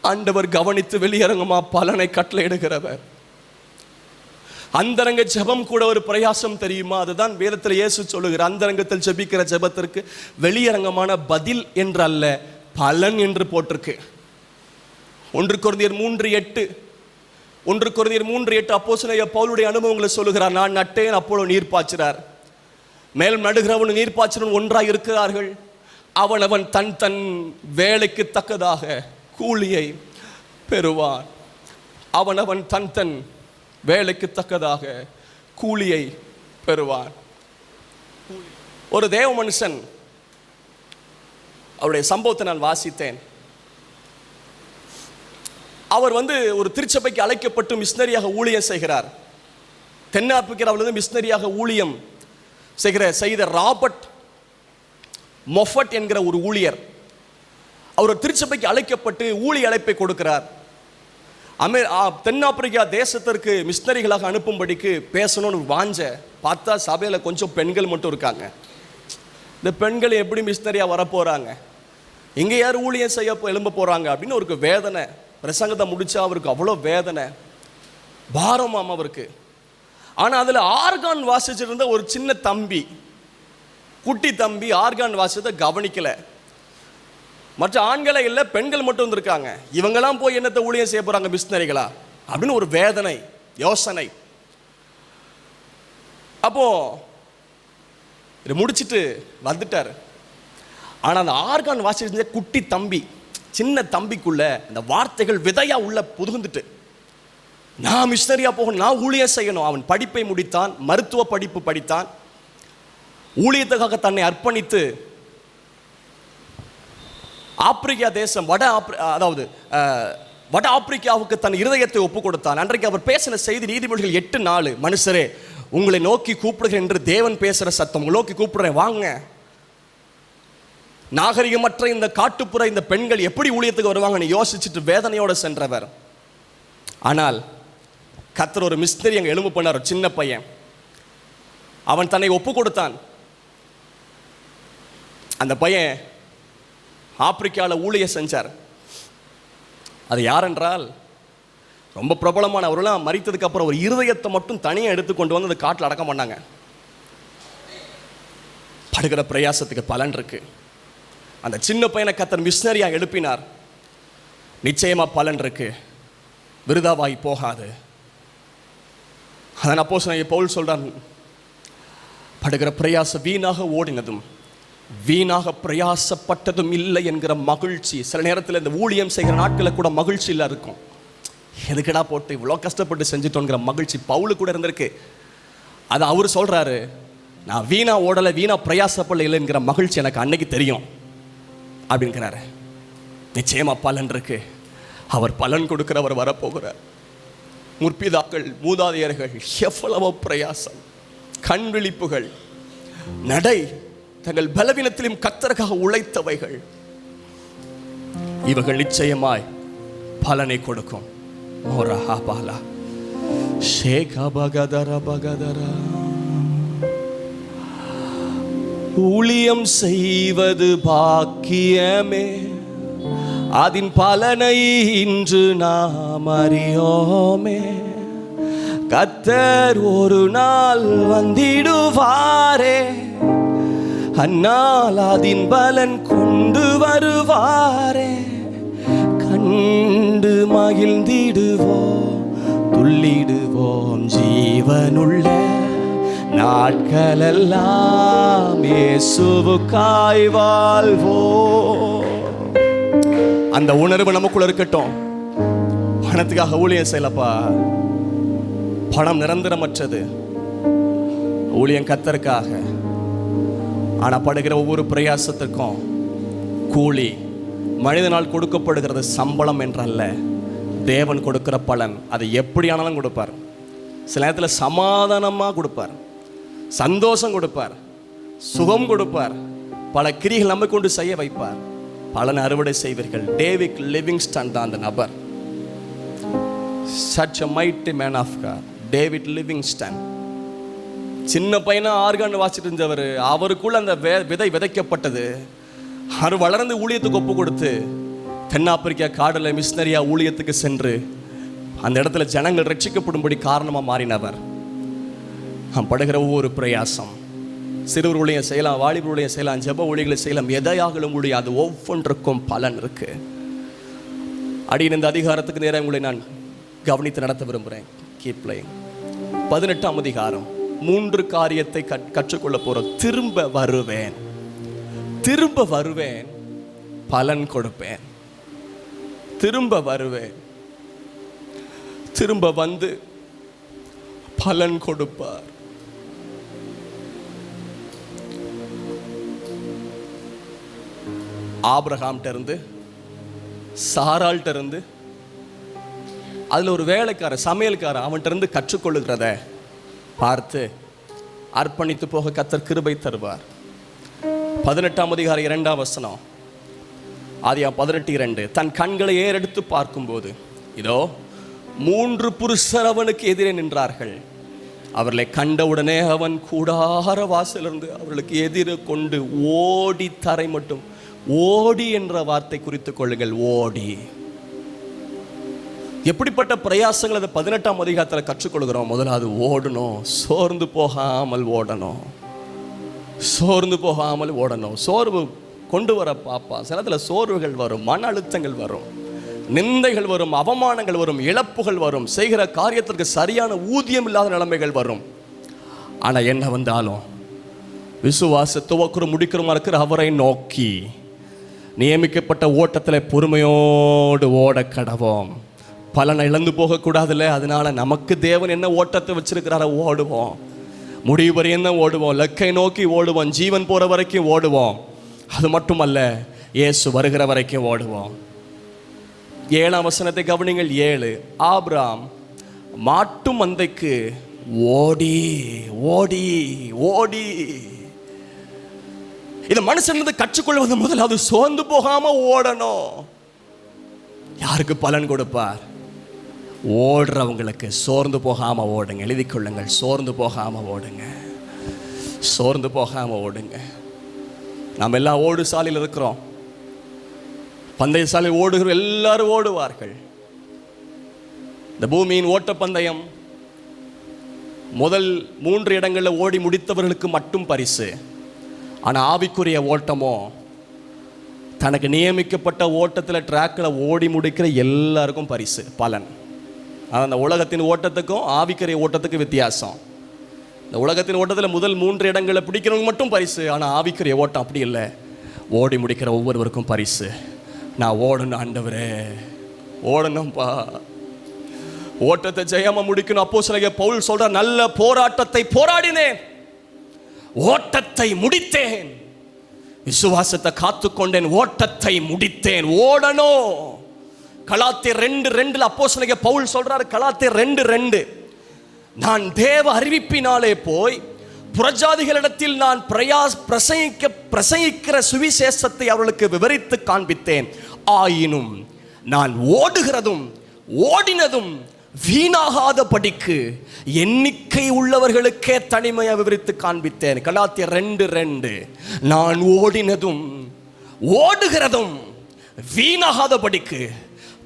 ஆண்டவர் கவனித்து வெளியரங்கமா பலனை கட்டளையிடுகிறவர். அந்தரங்க ஜெபம் கூட ஒரு பிரயாசம் தெரியுமா? அதுதான் வேதத்தில் இயேசு சொல்லுகிறார். அந்தரங்கத்தில் ஜெபிக்கிற ஜெபத்திற்கு வெளியரங்கமான பதில் என்றல்ல, பலன் என்று போட்டிருக்கு. 1 கொரிந்தியர் 3:8. 1 கொரிந்தியர் 3:8 அப்போஸ்தலனாகிய பவுலுடைய அனுபவங்களை சொல்லுகிறார். நான் நட்டேன், அப்போலோ நீர் பாய்ச்சினார். மேலும் நடுகிறவன் நீர் பாய்ச்சினவன் ஒன்றாய் இருக்கிறார்கள். அவன் தன் தன் வேலைக்கு தக்கதாக கூலியை பெறுவான். அவன் தன் தன் வேலைக்கு தக்கதாக கூலியை பெறுவான். ஒரு தேவ மனுஷன், அவருடைய சம்பவத்தை நான் வாசித்தேன். அவர் ஒரு திருச்சபைக்கு அழைக்கப்பட்டு மிஷனரியாக ஊழியம் செய்கிறார். தென்னாப்பிரிக்காவிலிருந்து மிஷனரியாக ஊழியம் செய்த ராபர்ட் மொஃபட் என்கிற ஒரு ஊழியர், அவர் திருச்சபைக்கு அழைக்கப்பட்டு ஊழிய அழைப்பை கொடுக்கிறார். தென்னாப்பிரிக்கா தேசத்திற்கு மிஷனரிகளாக அனுப்பும்படிக்கு பேசணும்னு வாஞ்ச பார்த்தா சபையில் கொஞ்சம் பெண்கள் மட்டும் இருக்காங்க. இந்த பெண்கள் எப்படி மிஷனரியா வரப்போறாங்க, இங்கே யார் ஊழியம் செய்ய எழும்ப போறாங்க அப்படின்னு அவருக்கு வேதனை. பிரசங்கத்தை முடிச்சா அவருக்கு அவ்வளோ வேதனை, பாரமாம் அவருக்கு. ஆனால் அதில் ஆர்கான் வாசிச்சிருந்த ஒரு சின்ன தம்பி, குட்டி தம்பி ஆர்கான் வாசிச்சதை கவனிக்கல. மற்ற ஆண்களே இல்லை, பெண்கள் மட்டும் இருந்திருக்காங்க. இவங்கெல்லாம் போய் என்னத்தை ஊழியம் செய்ய போறாங்க மிஷனரிகளா அப்படின்னு ஒரு வேதனை, யோசனை. அப்போ இதை முடிச்சுட்டு வந்துட்டார். ஆனால் அந்த ஆர்கான் வாசிச்ச குட்டி தம்பி, சின்ன தம்பிக்குள்ள இந்த வார்த்தைகள் விதையா உள்ள புதுந்துட்டு, நான் மிஷனரியா போகணும், நான் ஊழியம் செய்யணும். அவன் படிப்பை முடித்தான், மருத்துவ படிப்பு படித்தான், ஊழியத்துக்காக தன்னை அர்ப்பணித்து ஆப்பிரிக்கா தேசம் வட ஆப்பிரிக்காவுக்கு தன் இருதயத்தை ஒப்பு கொடுத்தான். அன்றைக்கு அவர் பேசின செய்தி நீதிமொழிகள் 8:4, மனுஷரே உங்களை நோக்கி கூப்பிடுகிறேன் என்று தேவன் பேசுகிற சத்தம், உங்களை நோக்கி கூப்பிடுறேன் வாங்க. நாகரிகமற்ற இந்த காட்டுப்புற இந்த பெண்கள் எப்படி ஊழியத்துக்கு வருவாங்கன்னு யோசிச்சுட்டு வேதனையோடு சென்றவர். ஆனால் கர்த்தர் ஒரு மிஸ்னரி அங்கே எழும்பு பண்ணார். சின்ன பையன், அவன் தன்னை ஒப்பு கொடுத்தான். அந்த பையன் ஆப்பிரிக்காவில் ஊழியம் செஞ்சார். அது யார் என்றால் ரொம்ப பிரபலமான, அவரெல்லாம் மரித்ததுக்கு அப்புறம் ஒரு இருதயத்தை மட்டும் தனியாக எடுத்துக்கொண்டு வந்து அந்த காட்டில் அடக்கம் பண்ணாங்க. படுகிற பிரயாசத்துக்கு பலன் இருக்கு. அந்த சின்ன பையனை கர்த்தர் மிஷனரியா எழுப்பினார். நிச்சயமா பலன் இருக்கு, விருதாவாய் போகாது. அதான் அப்போஸ்தலனாகிய பவுல் சொல்றான், படுகிற பிரயாசம் வீணாக ஓடினதும் வீணாக பிரயாசப்பட்டதும் இல்லை என்கிற மகிழ்ச்சி. சில நேரத்தில் இந்த ஊழியம் செய்கிற நாட்களில் கூட மகிழ்ச்சியில் இருக்கும். எதுக்கடா போட்டு இவ்வளோ கஷ்டப்பட்டு செஞ்சுட்டோங்கிற மகிழ்ச்சி பவுலு கூட இருந்திருக்கு. அது அவர் சொல்றாரு, நான் வீணா ஓடலை, வீணா பிரயாசப்படல இல்லைங்கிற மகிழ்ச்சி எனக்கு அன்னைக்கு தெரியும் அப்படிங்கிறாரு. நிச்சயமா பலன் இருக்கு, அவர் பலன் கொடுக்கிறவர் வரப்போகிறார். முற்பிதாக்கள் மூதாதையர்கள் எவ்வளவோ பிரயாசம், கண் விழிப்புகள், நடை, தங்கள் பலவீனத்திலும் கர்த்தருக்காக உழைத்தவைகள், இவர்கள் நிச்சயமாய் பலனை கொடுக்கும். ஊழியம் செய்வது பாக்கியமே, அதன் பலனை இன்று நாம் அறியோமே. கர்த்தர் ஒரு நாள் வந்திடுவாரே, அந்நாள் அதின் பலன் கொண்டு வருவாரே. கண்டு மகிழ்ந்திடுவோம், துள்ளிடுவோம், ஜீவனுள்ள நாட்களெல்லாம் இயேசுவுக்காய் வாழ்வோம். அந்த உணர்வு நமக்குள்ள இருக்கட்டும். பணத்துக்காக ஊழியம் செய்யலப்பா, பணம் நிரந்தரமற்றது, ஊழியம் கர்த்தருக்காக. ஆனால் படுகிற ஒவ்வொரு பிரயாசத்திற்கும் கூலி மனிதனால் கொடுக்கப்படுகிறது சம்பளம் என்றல்ல, தேவன் கொடுக்கிற பலன். அதை எப்படியானாலும் கொடுப்பார். சில நேரத்தில் சமாதானமாக கொடுப்பார், சந்தோஷம் கொடுப்பார், சுகம் கொடுப்பார், பல கிரிகள் நம்மை கொண்டு செய்ய வைப்பார். பலன் அறுவடை செய்வீர்கள். டேவிட் லிவிங்ஸ்டன் தான் அந்த நபர். such a mighty man of God, David Livingstone. சின்ன பையனா ஆர்கான் வாசிட்டு இருந்தவர், அவருக்குள்ள அந்த விதை விதைக்கப்பட்டது. அவர் வளர்ந்து ஊழியத்துக்கு ஒப்பு கொடுத்து தென்னாப்பிரிக்கா காடில் மிஷனரியா ஊழியத்துக்கு சென்று அந்த இடத்துல ஜனங்கள் ரட்சிக்கப்படும்படி காரணமாக மாறினவர். நாம் படுகிற ஒவ்வொரு பிரயாசம், சிறுவர் ஊழியம் செய்யலாம், வாலிபர் ஊழியம் செய்யலாம், ஜெப ஊழியர்களை செய்யலாம், எதையாகலும் ஊழியம், அது ஒவ்வொன்றுக்கும் பலன் இருக்கு. அடியின் இந்த அதிகாரத்துக்கு நேரம் உங்களை நான் கவனித்து நடத்த விரும்புகிறேன். Keep playing. 18ஆம் அதிகாரம் 3 காரியத்தை கற்றுக்கொள்ள போறோம். திரும்ப வருவேன், திரும்ப வருவேன், பலன் கொடுப்பேன். திரும்ப வருவேன், திரும்ப வந்து பலன் கொடுப்பார். ஆபிரகாம்கிட்ட இருந்து, சாராள்கிட்ட இருந்து, அதில் ஒரு வேலைக்காரன் சமையல்காரன் அவன்கிட்ட இருந்து கற்றுக்கொள்ளுகிறத பார்த்து அர்ப்பணித்து போக கர்த்தர் கிருபை தருவார். 18ஆம் அதிகாரம் 2ஆம் வசனம், ஆதியாகமம் 18:2. தன் கண்களை ஏறெடுத்து பார்க்கும்போது இதோ 3 புருஷர் அவனுக்கு எதிரே நின்றார்கள். அவர்களை கண்டவுடனே அவன் கூடார வாசலிருந்து அவர்களுக்கு எதிரே கொண்டு ஓடி, தரை மட்டும் ஓடி என்ற வார்த்தை குறித்துக் கொள்ளுங்கள், ஓடி. எப்படிப்பட்ட பிரயாசங்கள் அதை 18ஆம் அதிகாரத்தில் கற்றுக்கொள்கிறோம். முதலாவது ஓடணும், சோர்ந்து போகாமல் ஓடணும், சோர்ந்து போகாமல் ஓடணும். சோர்வு கொண்டு வர பாப்பா சிலத்துல சோர்வுகள் வரும், மன அழுத்தங்கள் வரும், நிந்தைகள் வரும், அவமானங்கள் வரும், இழப்புகள் வரும், செய்கிற காரியத்திற்கு சரியான ஊதியம் இல்லாத நிலைமைகள் வரும். ஆனால் என்ன வந்தாலும் விசுவாச துவக்கிற முடிக்கிறமா இருக்கிற அவரை நோக்கி நியமிக்கப்பட்ட ஓட்டத்தில் பொறுமையோடு ஓட கடவோம். பலனை இழந்து போகக்கூடாதுல்ல. அதனால நமக்கு தேவன் என்ன ஓட்டத்தை வச்சிருக்கிறார ஓடுவோம், முடிவு வரையும் தான் ஓடுவோம், லக்கை நோக்கி ஓடுவோம், ஜீவன் போகிற வரைக்கும் ஓடுவோம். அது மட்டுமல்ல, இயேசு வருகிற வரைக்கும் ஓடுவோம். 7ஆம் வசனத்தை கவனிங்கள். 7. ஆபிரகாம் மாட்டு மந்தைக்கு ஓடி ஓடி ஓடி. இந்த மனுஷன் கற்றுக்கொள்வது முதலாவது சோர்ந்து போகாம ஓடணும். யாருக்கு பலன் கொடுப்பார்? ஓடுறவங்களுக்கு. சோர்ந்து போகாம ஓடுங்க. எழுதி கொள்ளுங்கள், சோர்ந்து போகாம ஓடுங்க, சோர்ந்து போகாம ஓடுங்க. நாம் எல்லாம் ஓடு சாலையில் இருக்கிறோம். பந்தய சாலையில் ஓடுகிற எல்லாரும் ஓடுவார்கள். இந்த பூமியின் ஓட்டப்பந்தயம் முதல் 3 இடங்களில் ஓடி முடித்தவர்களுக்கு மட்டும் பரிசு. ஆனால் ஆவிக்குரிய ஓட்டமோ தனக்கு நியமிக்கப்பட்ட ஓட்டத்தில் ட்ராக்கில் ஓடி முடிக்கிற எல்லாருக்கும் பரிசு, பலன். அந்த உலகத்தின் ஓட்டத்துக்கும் ஆவிக்குரிய ஓட்டத்துக்கும் வித்தியாசம். இந்த உலகத்தின் ஓட்டத்தில் முதல் 3 இடங்களை பிடிக்கிறவங்க மட்டும் பரிசு. ஆனால் ஆவிக்குரிய ஓட்டம் அப்படி இல்லை, ஓடி முடிக்கிற ஒவ்வொருவருக்கும் பரிசு. நான் ஓடணும் ஆண்டவரே, ஓடணும்பா, ஓட்டத்தை ஜெயமா முடிக்கணும். அப்போஸ்தலனாகிய பவுல் சொல்ற, நல்ல போராட்டத்தை போராடினேன், ஓட்டத்தை முடித்தேன், விசுவாசத்தை காத்துக்கொண்டேன், ஓட்டத்தை முடித்தேன். ஓடணும். கலாத்தியர் 2:2 அப்போஸ்தலனாகிய பவுல் சொல்றாரு. கலாத்தியர் 2:2, நான் தேவ அறிவிப்பினாலே போய் புறஜாதிகளிடத்தில் நான் பிரசங்கிக்கிற சுவிசேஷத்தை அவர்களுக்கு விவரித்து காண்பித்தேன். ஆயினும் நான் ஓடுகிறதும் ஓடினதும் வீணாகாதபடிக்கு எண்ணிக்கை உள்ளவர்களுக்கே தனிமையை விவரித்து காண்பித்தேன். கலாத்தியர் 2:2, நான் ஓடினதும் ஓடுகிறதும் வீணாகாதபடிக்கு.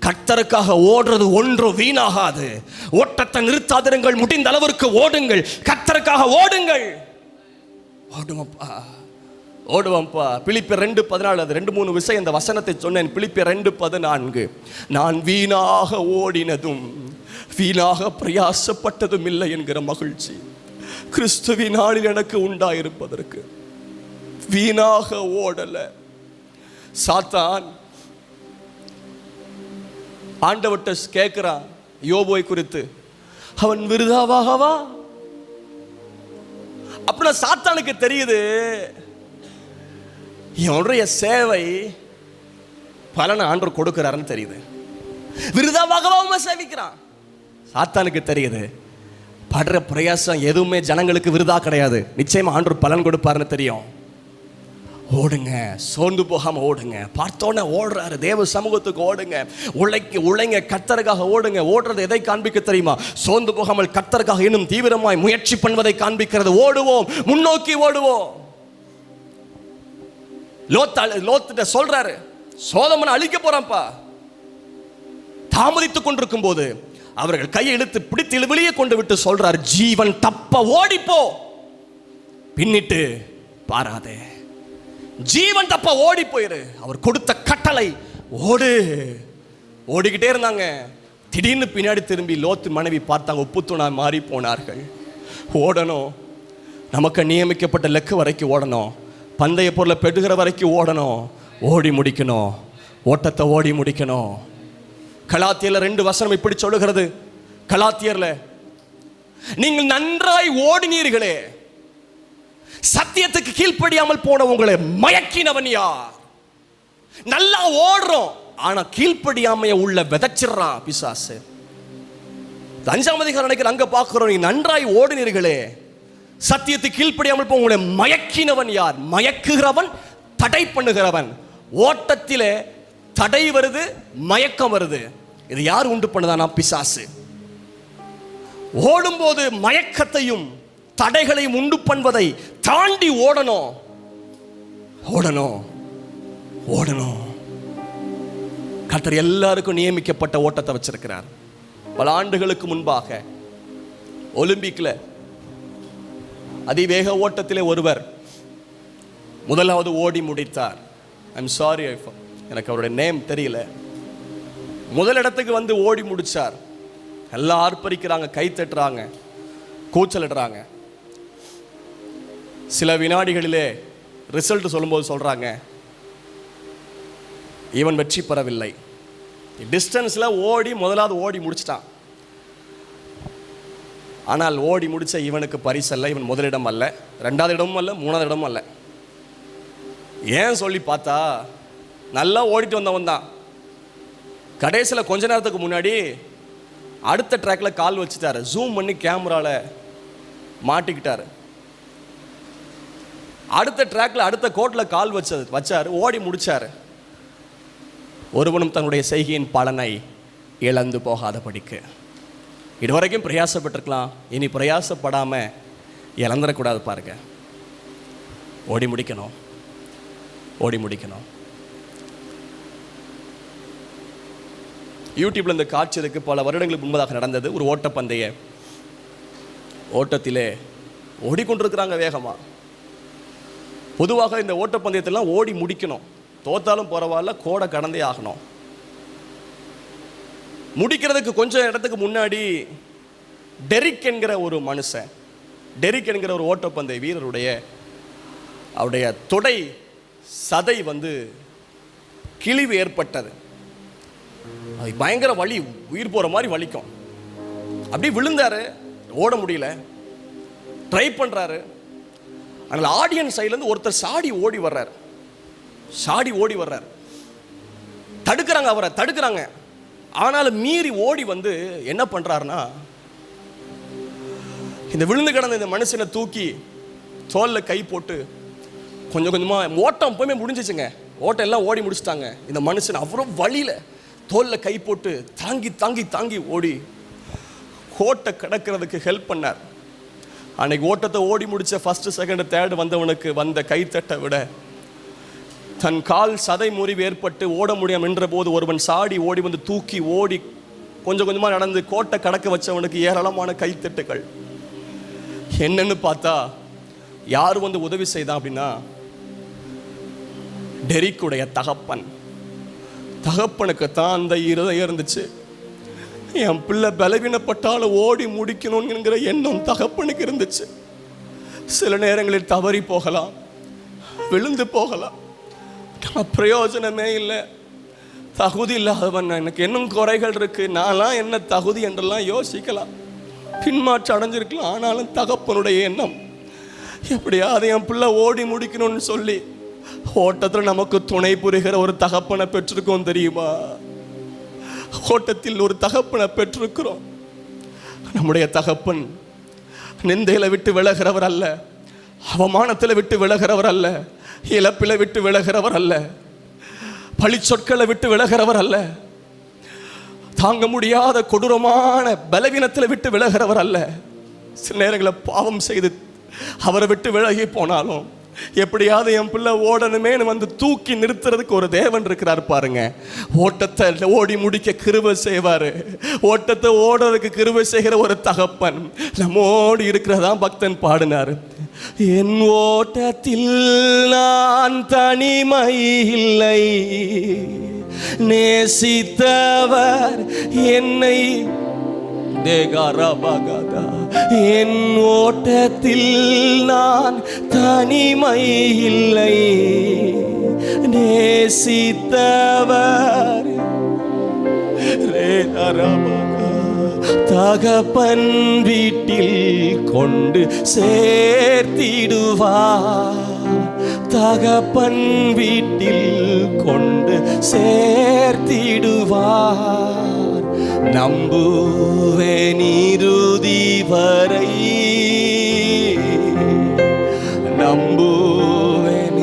கர்த்தருக்காக ஓடுறது ஒன்றும் வீணாகாது. ஓட்டத்தை நிறுத்தாதிருங்கள், முடிந்த அளவிற்கு ஓடுங்கள், கர்த்தருக்காக ஓடுங்கள். ஓடுவோம்ப்பா, ஓடுவோம்ப்பா. பிலிப்பியர் 2:14, அது 2-3 விஷயம் இந்த வசனத்தை சொன்னேன். பிலிப்பியர் 2:14, நான் வீணாக ஓடினதும் வீணாக பிரயாசப்பட்டதும் இல்லை என்கிற மகிழ்ச்சி கிறிஸ்துவின் நாளில் எனக்கு உண்டாயிருப்பதற்கு. வீணாக ஓடல. சாத்தான் ஆண்டவர்ட்ட கேட்கிறான் யோபுவை குறித்து, அவன் விருதாவாகவா? அப்படின்னா சாத்தானுக்கு தெரியுது இவனுடைய சேவை பலனை ஆண்டவர் கொடுக்கிறாருன்னு தெரியுது. விருதாவாகவா அவன் சேவிக்கிறான். சாத்தானுக்கு தெரியுது படுற பிரயாசம் எதுவுமே ஜனங்களுக்கு விருதா கிடையாது, நிச்சயமா ஆண்டவர் பலன் கொடுப்பாருன்னு தெரியும். ஓடுங்க, சோர்ந்து போகாம ஓடுங்க. பார்த்தோன்னே ஓடுறாரு, தேவ சமூகத்துக்கு ஓடுங்க, உழைங்க, கர்த்தருக்காக ஓடுங்க. ஓடுறது எதை காண்பிக்க தெரியுமா? சோர்ந்து போகாமல் கர்த்தருக்காக இன்னும் தீவிரமாய் முயற்சி பண்ணுவதை காண்பிக்கிறது. ஓடுவோம், முன்னோக்கி ஓடுவோம். லோத்திட்ட சொல்றாரு, சோதமனை அழிக்க போறான்ப்பா. தாமதித்துக் கொண்டிருக்கும் போது அவர்கள் கையை இழுத்து பிடித்து வெளியே கொண்டு விட்டு சொல்றாரு, ஜீவன் தப்ப ஓடிப்போ, பின்னிட்டு பாராதே, ஜீவன் தப்ப ஓடி போயிரு. அவர் கொடுத்த கட்டளை ஓடு. ஓடிக்கிட்டே இருந்தாங்க. திடீர்னு பின்னாடி திரும்பி லோத்து மனைவி பார்த்தாங்க, உப்புத்துணா மாறி போனார்கள். ஓடணும், நமக்கு நியமிக்கப்பட்ட லக்கு வரைக்கும் ஓடணும், பந்தய பொருளை பெறுகிற வரைக்கும் ஓடணும், ஓடி முடிக்கணும், ஓட்டத்தை ஓடி முடிக்கணும். கலாத்தியர்ல 2 வசனம் இப்படி சொல்லுகிறது. கலாத்தியர்ல, நீங்கள் நன்றாய் ஓடினீர்களே, சத்தியத்துக்கு கீழ்ப்படியாமல் போன உங்களை மயக்கினவன் யார்? நல்லா ஓடுறோம், ஆனா கீழ்ப்படியாமைய உள்ள விதைச்சிடறான் பிசாசு. 5ஆம் அதிகாரம் நினைக்கிற அங்க பார்க்கிறோம், நீங்க நன்றாய் ஓடினீர்களே, சத்தியத்தை கீழ்ப்படியாமல் போய் உங்களை மயக்கினவன் யார்? மயக்குகிறவன், தடை பண்ணுகிறவன். ஓட்டத்திலே தடை வருது, மயக்கம் வருது. இது யார் உண்டு பண்ணதானா? பிசாசு. ஓடும்போது மயக்கத்தையும் தடைகளையும் உண்டு பண்ணுவதை தாண்டி ஓடணும், ஓடணும், ஓடணும். கர்த்தர் எல்லாருக்கும் நியமிக்கப்பட்ட ஓட்டத்தை வச்சிருக்கிறார். பல ஆண்டுகளுக்கு முன்பாக ஒலிம்பிக்ல அதிவேக ஓட்டத்திலே ஒருவர் முதலாவது ஓடி முடித்தார். ஐம் சாரி, எனக்கு அவருடைய நேம் தெரியல. முதலிடத்துக்கு வந்து ஓடி முடிச்சார். எல்லாம் ஆர்ப்பரிக்கிறாங்க, கை தட்டுறாங்க, கூச்சலிடுறாங்க. சில வினாடிகளிலே ரிசல்ட் சொல்லும்போது சொல்றாங்க, இவன் வெற்றி பெறவில்லை. டிஸ்டன்ஸ்ல ஓடி முதலாவது ஓடி முடிச்சிட்டான். ஆனால் ஓடி முடிச்ச இவனுக்கு பரிசு அல்ல, இவன் முதலிடம் அல்ல, 2வது இடமும் அல்ல, 3வது இடமும் அல்ல. ஏன் சொல்லி பார்த்தா, நல்லா ஓடிட்டு வந்தவன் தான். கடைசியில் கொஞ்ச நேரத்துக்கு முன்னாடி அடுத்த ட்ராக்ல கால் வச்சுட்டாரு, ஜூம் பண்ணி கேமரால மாட்டிக்கிட்டாரு. அடுத்த ட்ராக்ல அடுத்த கோட்ல கால் வச்சாரு, ஓடி முடிச்சாரு. ஒருவனும் தன்னுடைய செய்கையின் பலனை இழந்து போகாதபடிக்கு. இதுவரைக்கும் பிரயாசப்பட்டிருக்கலாம், இனி பிரயாசப்படாம இழந்துடக்கூடாது பாருங்க. ஓடி முடிக்கணும், ஓடி முடிக்கணும். யூடியூப்ல இந்த காட்சி இருக்கு. பல வருடங்களுக்கு முன்பதாக நடந்தது ஒரு ஓட்டப்பந்தய. ஓட்டத்திலே ஓடிக்கொண்டிருக்கிறாங்க வேகமா. பொதுவாக இந்த ஓட்டப்பந்தயத்தெல்லாம் ஓடி முடிக்கணும், தோத்தாலும் பரவாயில்ல, கோடை கடந்தே ஆகணும். முடிக்கிறதுக்கு கொஞ்சம் இடத்துக்கு முன்னாடி டெரிக் என்கிற ஒரு மனுஷன், டெரிக் என்கிற ஒரு ஓட்டப்பந்தய வீரருடைய அவருடைய தொடை சதை வந்து கிழிவு ஏற்பட்டது. அது பயங்கர வலி, உயிர் போற மாதிரி வலிக்கும். அப்படி விழுந்தாரு, ஓட முடியல, ட்ரை பண்றாரு. ஆனால் ஆடியன்ஸ் சைட்லேருந்து ஒருத்தர் சாடி ஓடி வர்றார், சாடி ஓடி வர்றார். தடுக்கிறாங்க, அவரை தடுக்கிறாங்க. ஆனாலும் மீறி ஓடி வந்து என்ன பண்றாருன்னா, இந்த விழுந்து கிடந்த இந்த மனுஷனை தூக்கி தோல்ல கை போட்டு கொஞ்சம் கொஞ்சமா, ஓட்டம் எப்பவுமே முடிஞ்சிச்சுங்க, ஓட்டம் எல்லாம் ஓடி முடிச்சுட்டாங்க. இந்த மனுஷன் அவ்வளோ வழியில தோல்ல கை போட்டு தாங்கி தாங்கி தாங்கி ஓடி கோட்டை கடக்கிறதுக்கு ஹெல்ப் பண்ணார். அன்னைக்கு ஓட்டத்தை ஓடி முடிச்ச ஃபர்ஸ்ட், செகண்ட், தேர்ட் வந்தவனுக்கு வந்த கைத்தட்டை விட தன் கால் சதை முறிவு ஏற்பட்டு ஓட முடியாமல் நின்ற போது ஒருவன் சாடி ஓடி வந்து தூக்கி ஓடி கொஞ்சம் கொஞ்சமாக நடந்து கோட்டை கடக்க வச்சவனுக்கு ஏராளமான கைத்தட்டுகள். என்னன்னு பார்த்தா யார் வந்து உதவி செய்தான் அப்படின்னா, டெரிக்குடைய தகப்பன். தகப்பனுக்கு தான் அந்த இருதயம் இருந்துச்சு. என் பிள்ளை பலவீனப்பட்டாலும் ஓடி முடிக்கணுங்கிற எண்ணம் தகப்பனுக்கு இருந்துச்சு. சில நேரங்களில் தவறி போகலாம், விழுந்து போகலாம், பிரயோஜனமே இல்லை, தகுதி இல்லாதவன், எனக்கு இன்னும் குறைகள் இருக்கு, நான்லாம் என்ன தகுதி என்றெல்லாம் யோசிக்கலாம், பின்மாற்றம் அடைஞ்சிருக்கலாம். ஆனாலும் தகப்பனுடைய எண்ணம் எப்படியாவது என் பிள்ளை ஓடி முடிக்கணும்னு சொல்லி ஓட்டத்தில் நமக்கு துணை புரிகிற ஒரு தகப்பனை பெற்றிருக்கோம் தெரியுமா? ஓட்டத்தில் ஒரு தகப்பனை பெற்றிருக்கிறோம். நம்முடைய தகப்பன் நிந்தையில விட்டு விலகிறவர் அல்ல, அவமானத்தில் விட்டு விலகிறவர் அல்ல, இழப்பில விட்டு விலகிறவர் அல்ல, பழி சொற்களை விட்டு விலகிறவர் அல்ல, தாங்க முடியாத கொடூரமான பலவீனத்தில் விட்டு விலகிறவர் அல்ல. சில நேரங்களில் பாவம் செய்து அவரை விட்டு விலகி போனாலும் எப்படியாவது என் பிள்ளை ஓடணுமே வந்து தூக்கி நிறுத்துறதுக்கு ஒரு தேவன் இருக்கிறார் பாருங்க. ஓட்டத்தை ஓடி முடிக்க கிருபை செய்வாரு, ஓட்டத்தை ஓடுறதுக்கு கிருபை செய்கிற ஒரு தகப்பன் நம்மோடு இருக்கிறதா பக்தன் பாடினார். என் ஓட்டத்தில் நான் தனிமை இல்லை, நேசித்தவர் என்னை, என் ஓட்டத்தில் நான் தனிமை இல்லை, நேசித்தவர் தகப்பன் வீட்டில் கொண்டு சேர்த்திடுவார், தகப்பன் வீட்டில் கொண்டு சேர்த்திடுவார். நம்புவேன் இறுதி வரை, நம்புவேன்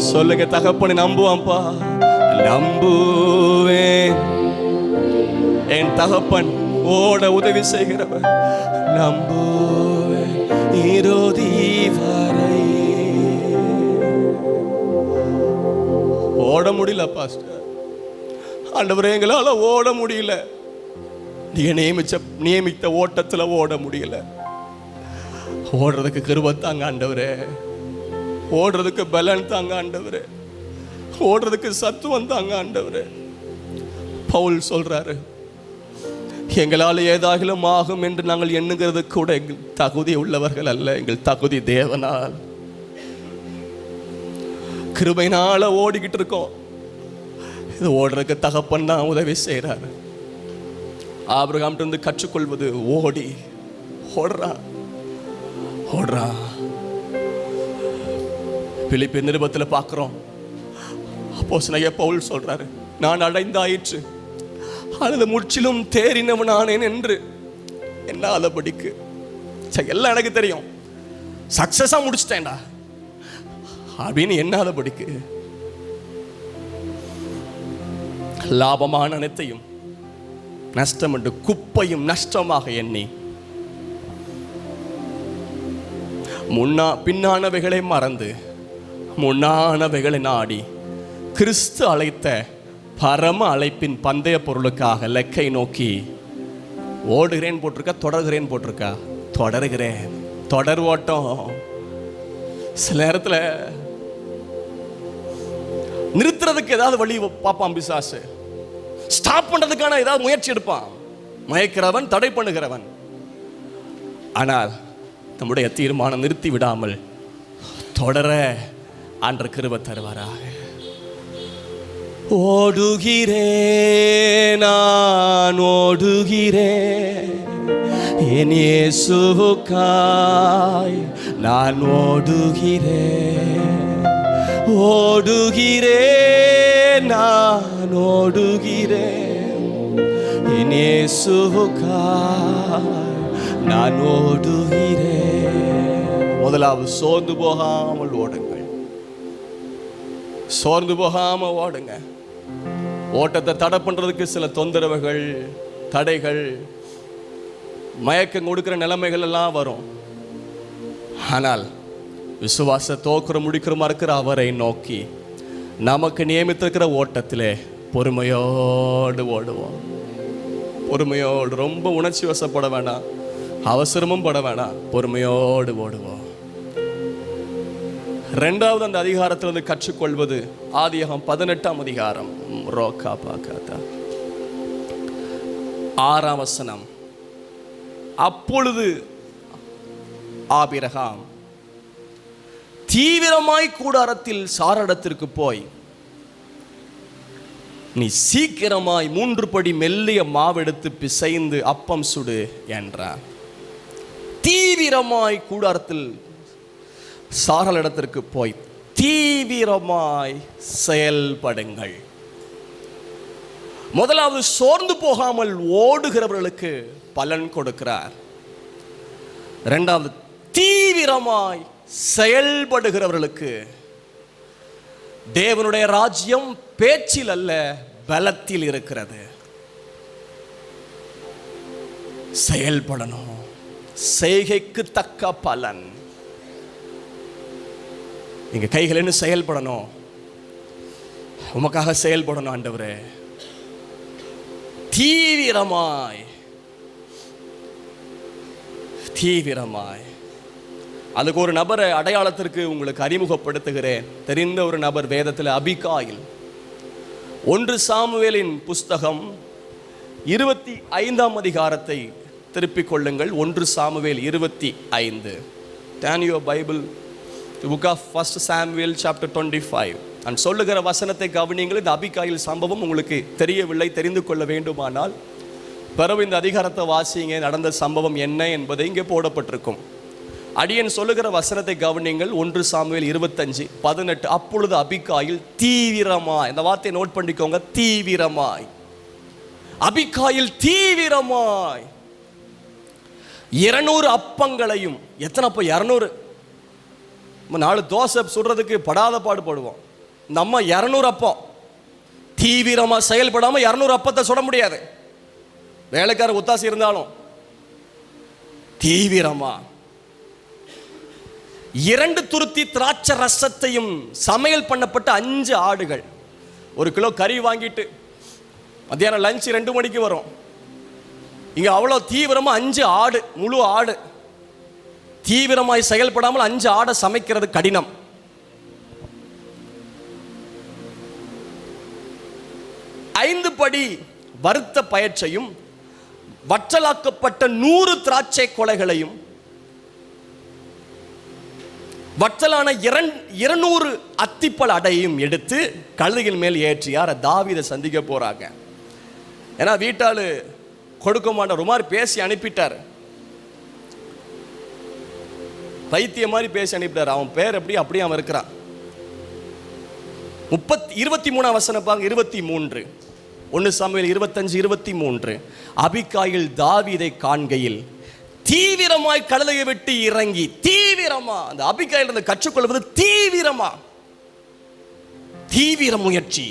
சொல்லுங்க, தகப்பனை நம்புவான்பா, நம்புவேன். என் தகப்பன் ஓட உதவி செய்கிறவர், நம்புவேன் இறுதி வரை. ஓட முடியல பாஸ்டர், ஆண்டவரே எங்களால ஓட முடியல. நீங்க நியமித்த ஓட்டத்துல ஓட முடியல. ஓடுறதுக்கு கிருபை தாங்க ஆண்டவரே, ஓடுறதுக்கு பலன் தாங்க ஆண்டவரே, ஓடுறதுக்கு சத்துவம் தாங்க ஆண்டவரே. பவுல் சொல்றாரு, எங்களால் ஏதாகிலும் ஆகும் என்று நாங்கள் எண்ணுகிறது கூட எங்கள் தகுதி உள்ளவர்கள் அல்ல, எங்கள் தகுதி தேவனால். கிருபையினால ஓடிக்கிட்டு இருக்கோம். இது ஓடுறதுக்கு தகப்பன் தான் உதவி செய்கிறாரு. ஆபிரகாம் இருந்து கற்றுக்கொள்வது ஓடி ஓடுறான் ஓடுறான். பிலிப்பி நிருபத்தில் பார்க்கிறோம், அப்போஸ்தலனாகிய பவுல் சொல்றாரு, நான் அடைந்தாயிற்று அல்லது முற்றிலும் தேறினவனானேன் என்று என்னாதபடிக்கு. எல்லாம் எனக்கு தெரியும், சக்சஸா முடிச்சிட்டேன்டா அப்படின்னு என்னாதபடிக்கு லாபமான அனைத்தையும் நஷ்டம் என்று குப்பையும் நஷ்டமாக எண்ணி பின்னானவைகளை மறந்து முன்னானவைகளை நாடி கிறிஸ்து அழைத்த பரம அழைப்பின் பந்தய பொருளுக்காக லக்கை நோக்கி ஓடுகிறேன் போட்டிருக்கா, தொடர்கிறேன் போட்டிருக்கா? தொடருகிறேன். தொடர் ஓட்டம். சில நேரத்தில் நிறுத்துறதுக்கு ஏதாவது வழி பார்ப்பான் பிசாசு, ஸ்டாப் பண்றதுக்கான ஏதாவது முயற்சி எடுப்பான். மயக்கிறவன், தடை பண்ணுகிறவன். ஆனால் நம்முடைய தீர்மானம் நிறுத்தி விடாமல் தொடர ஆண்டவர் கிருபை தருவாராக. ஓடுகிறேன், நான் ஓடுகிறேன், என் இயேசுவுக்காய் நான் ஓடுகிறேன். ஓடுகிறேன், நான் ஓடுகிறேன், என் இயேசுவுக்காய் நான் ஓடுகிறேன். முதலாவது சோர்ந்து போகாமல் ஓடுங்கள். சோர்ந்து போகாம ஓடுங்க. ஓட்டத்தை தடை பண்றதுக்கு சில தொந்தரவுகள், தடைகள், மயக்கம் கொடுக்கிற நிலைமைகள் எல்லாம் வரும். ஆனால் விசுவாச தோக்குற முடிக்கிறமா இருக்கிற அவரை நோக்கி நமக்கு நியமித்திருக்கிற ஓட்டத்திலே பொறுமையோடு ஓடுவோம். பொறுமையோடு, ரொம்ப உணர்ச்சி வசப்பட வேண்டாம், அவசரமும் பட வேண்டாம், பொறுமையோடு ஓடுவோம். ரெண்டாவது அந்த அதிகாரத்திலிருந்து கற்றுக்கொள்வது ஆதியாகமம் 18ஆம் அதிகாரம் 6ஆம் வசனம். அப்பொழுது ஆபிரகாம் தீவிரமாய் கூடாரத்தில் சாரடத்திற்கு போய், நீ சீக்கிரமாய் 3 படி மெல்லிய மாவெடுத்து பிசைந்து அப்பம் சுடு என்றார். தீவிரமாய் கூடாரத்தில் சாரலிடத்திற்கு போய் தீவிரமாய் செயல்படுங்கள். முதலாவது சோர்ந்து போகாமல் ஓடுகிறவர்களுக்கு பலன் கொடுக்கிறார். இரண்டாவது தீவிரமாய் செயல்படுகிறவர்களுக்கு. தேவனுடைய ராஜ்யம் பேச்சில் அல்ல, பலத்தில் இருக்கிறது. செயல்படணும், செய்கைக்கு தக்க பலன். நீங்க கைகள் செயல்படணும், உமக்காக செயல்படணும் ஆண்டவரே. தீவிரமாய் தீவிரமாய். அதுக்கு ஒரு நபரை அடையாளத்திற்கு உங்களுக்கு அறிமுகப்படுத்துகிறேன். தெரிந்த ஒரு நபர் வேதத்தில் அபிகாயில். 1 சாமுவேலின் புஸ்தகம் 25ஆம் அதிகாரத்தை திருப்பிக் கொள்ளுங்கள். 1 Samuel 25. Turn your Bible to book of 1 Samuel chapter 25. நான் சொல்லுகிற வசனத்தை கவனியுங்கள். இந்த அபிகாயில் சம்பவம் உங்களுக்கு தெரியவில்லை, தெரிந்து கொள்ள வேண்டுமானால் பிறகு இந்த அதிகாரத்தை வாசிங்க. நடந்த சம்பவம் என்ன என்பதை இங்கே போடப்பட்டிருக்கும். அடியேன் சொல்லுகிற வசனத்தை கவனிங்கள். 1 சாமுவேல் 25:18. அப்பொழுது அபிகாயில் தீவிரமாய், இந்த வார்த்தையை நோட் பண்ணிக்கோங்க, தீவிரமாய். அபிகாயில் தீவிரமாய் 200 அப்பங்களையும், எத்தனை அப்போ 200, 4 தோசை சுடுறதுக்கு படாத பாடுபடுவோம். நம்ம 200 அப்பம் தீவிரமா செயல்படாம 200 அப்பத்தை சுட முடியாது. வேலைக்கார ஒத்தாசி இருந்தாலும் தீவிரமா 2 துருத்தி திராட்சை ரசத்தையும், சமையல் பண்ணப்பட்ட 5 ஆடுகள், 1 கிலோ கறி வாங்கிட்டு மத்தியானம் லஞ்ச் 2 மணிக்கு வரும். இங்க அவ்வளோ தீவிரமா 5 ஆடு, முழு ஆடு. தீவிரமாய் செயல்படாமல் 5 ஆடை சமைக்கிறது கடினம். ஐந்து படி வறுத்த பயற்றையும், வற்றலாக்கப்பட்ட 100 திராட்சை கொலைகளையும், வற்றலான 200 அத்திப்பழ அடையும் எடுத்து கழுதையின் மேல் ஏற்றியார். தாவீதை சந்திக்க போறாங்க. ஏன்னா வீட்டாளு கொடுக்க மாட்டார், ஒரு மாதிரி பேசி அனுப்பிட்டார், பைத்திய மாதிரி பேசி அனுப்பிட்டார். அவன் பேர் எப்படி அப்படியே அவன் இருக்கிறான். 23 வசனம் பாருங்க. 23 1 சாமுவேல் 25:23. அபிகாயில் தாவீதை காண்கையில் தீவிரமாய் கழுதையை விட்டு இறங்கி, தீவிரமா, அந்த அபிகாயில் இருந்து கற்றுக்கொள்வது தீவிரமா, தீவிர முயற்சி.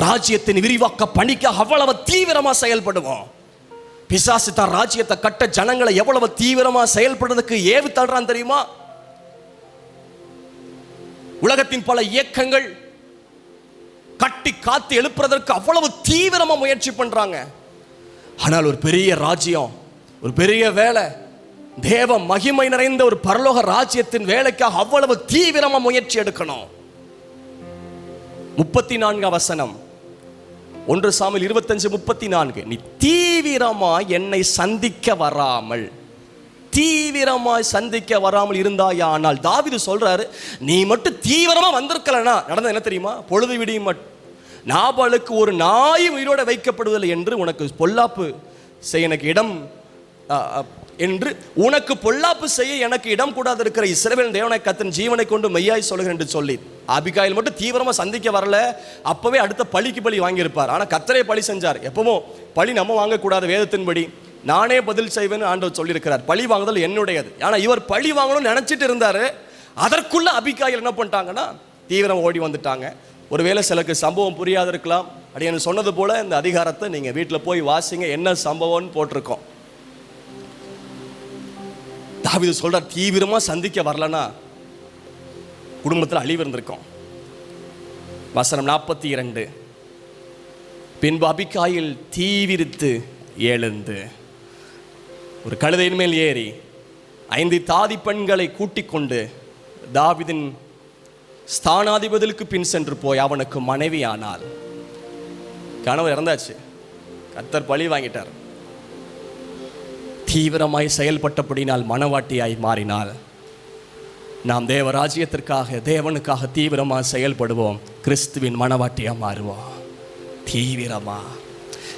ராஜ்யத்தின் விரிவாக்க பணிக்காக அவ்வளவு தீவிரமா செயல்படுவோம். பிசாசு தான் ராஜ்யத்தை கட்ட ஜனங்களை எவ்வளவு தீவிரமா செயல்படுறதுக்கு ஏவி தள்ளுறான் தெரியுமா? உலகத்தின் பல இயக்கங்கள் கட்டி காத்து எழுப்புறதற்கு அவ்வளவு தீவிரமா முயற்சி பண்றாங்க. ஆனால் ஒரு பெரிய ராஜ்யம், ஒரு பெரிய வேலை, தேவ மகிமை நிறைந்த ஒரு பரலோக ராஜ்யத்தின் வேலைக்காக அவ்வளவு தீவிரமா முயற்சி எடுக்கணும். 34 வசனம் 1 சாமுவேல் 25:34. நீ தீவிரமாய் என்னை சந்திக்க வராமல், தீவிரமாய் சந்திக்க வராமல் இருந்தாயானால், தாவீது சொல்றாரு, நீ மட்டும் தீவிரமா வந்திருக்கலனா நடந்தது என்ன தெரியுமா? பொழுது விடியும் நாபாலுக்கு ஒரு நாயும் உயிரோட வைக்கப்படுவதில்லை என்று உனக்கு பொல்லாப்பு செய்ய எனக்கு இடம் என்று, உனக்கு பொல்லாப்பு செய்ய எனக்கு இடம் கூடாது இருக்கிற இஸ்ரவேல் தேவனை கர்த்தர் ஜீவனை கொண்டு மெய்யாய் சொல்கிறேன் என்று சொல்லி, அபிகாயில் மட்டும் தீவிரமா சந்திக்க வரல, அப்பவே அடுத்த பழிக்கு பழி வாங்கியிருப்பார். ஆனா கர்த்தரே பழி செஞ்சார். எப்பவும் பழி நம்ம வாங்கக்கூடாது, வேதத்தின்படி நானே பதில் செய்வேன்னு ஆண்டவர் சொல்லியிருக்கிறார். பழி வாங்குதல் என்னுடையது. ஆனா இவர் பழி வாங்கணும்னு நினைச்சிட்டு இருந்தாரு. அதற்குள்ள அபிகாயில் என்ன பண்ணிட்டாங்கன்னா தீவிரம் ஓடி வந்துட்டாங்க. ஒருவேளை சிலருக்கு சம்பவம் புரியாது இருக்கலாம். அப்படி எனக்கு சொன்னது போல இந்த அதிகாரத்தை நீங்க வீட்டில் போய் வாசிங்க, என்ன சம்பவம்னு போட்டிருக்கோம். தாவீது சொல்றார், தீவிரமா சந்திக்க வரலனா குடும்பத்தில் அழிவு இருந்திருக்கும். வசனம் 42. பின்பு அபிகாயில் தீவிரித்து எழுந்து ஒரு கழுதையின் மேல் ஏறி 5 தாதி பெண்களை கூட்டிக் கொண்டு தாவீதின் ஸ்தானாதிபதிக்கு பின் சென்று போய் அவனுக்கு மனைவியானாள். கணவர் இறந்தாச்சு, கர்த்தர் பழி வாங்கிட்டார். தீவிரமாய் செயல்பட்டபடினால் மனவாட்டியாய் மாறினாள். நாம் தேவராஜ்யத்திற்காக, தேவனுக்காக தீவிரமாக செயல்படுவோம், கிறிஸ்துவின் மனவாட்டியா மாறுவோம். தீவிரமா,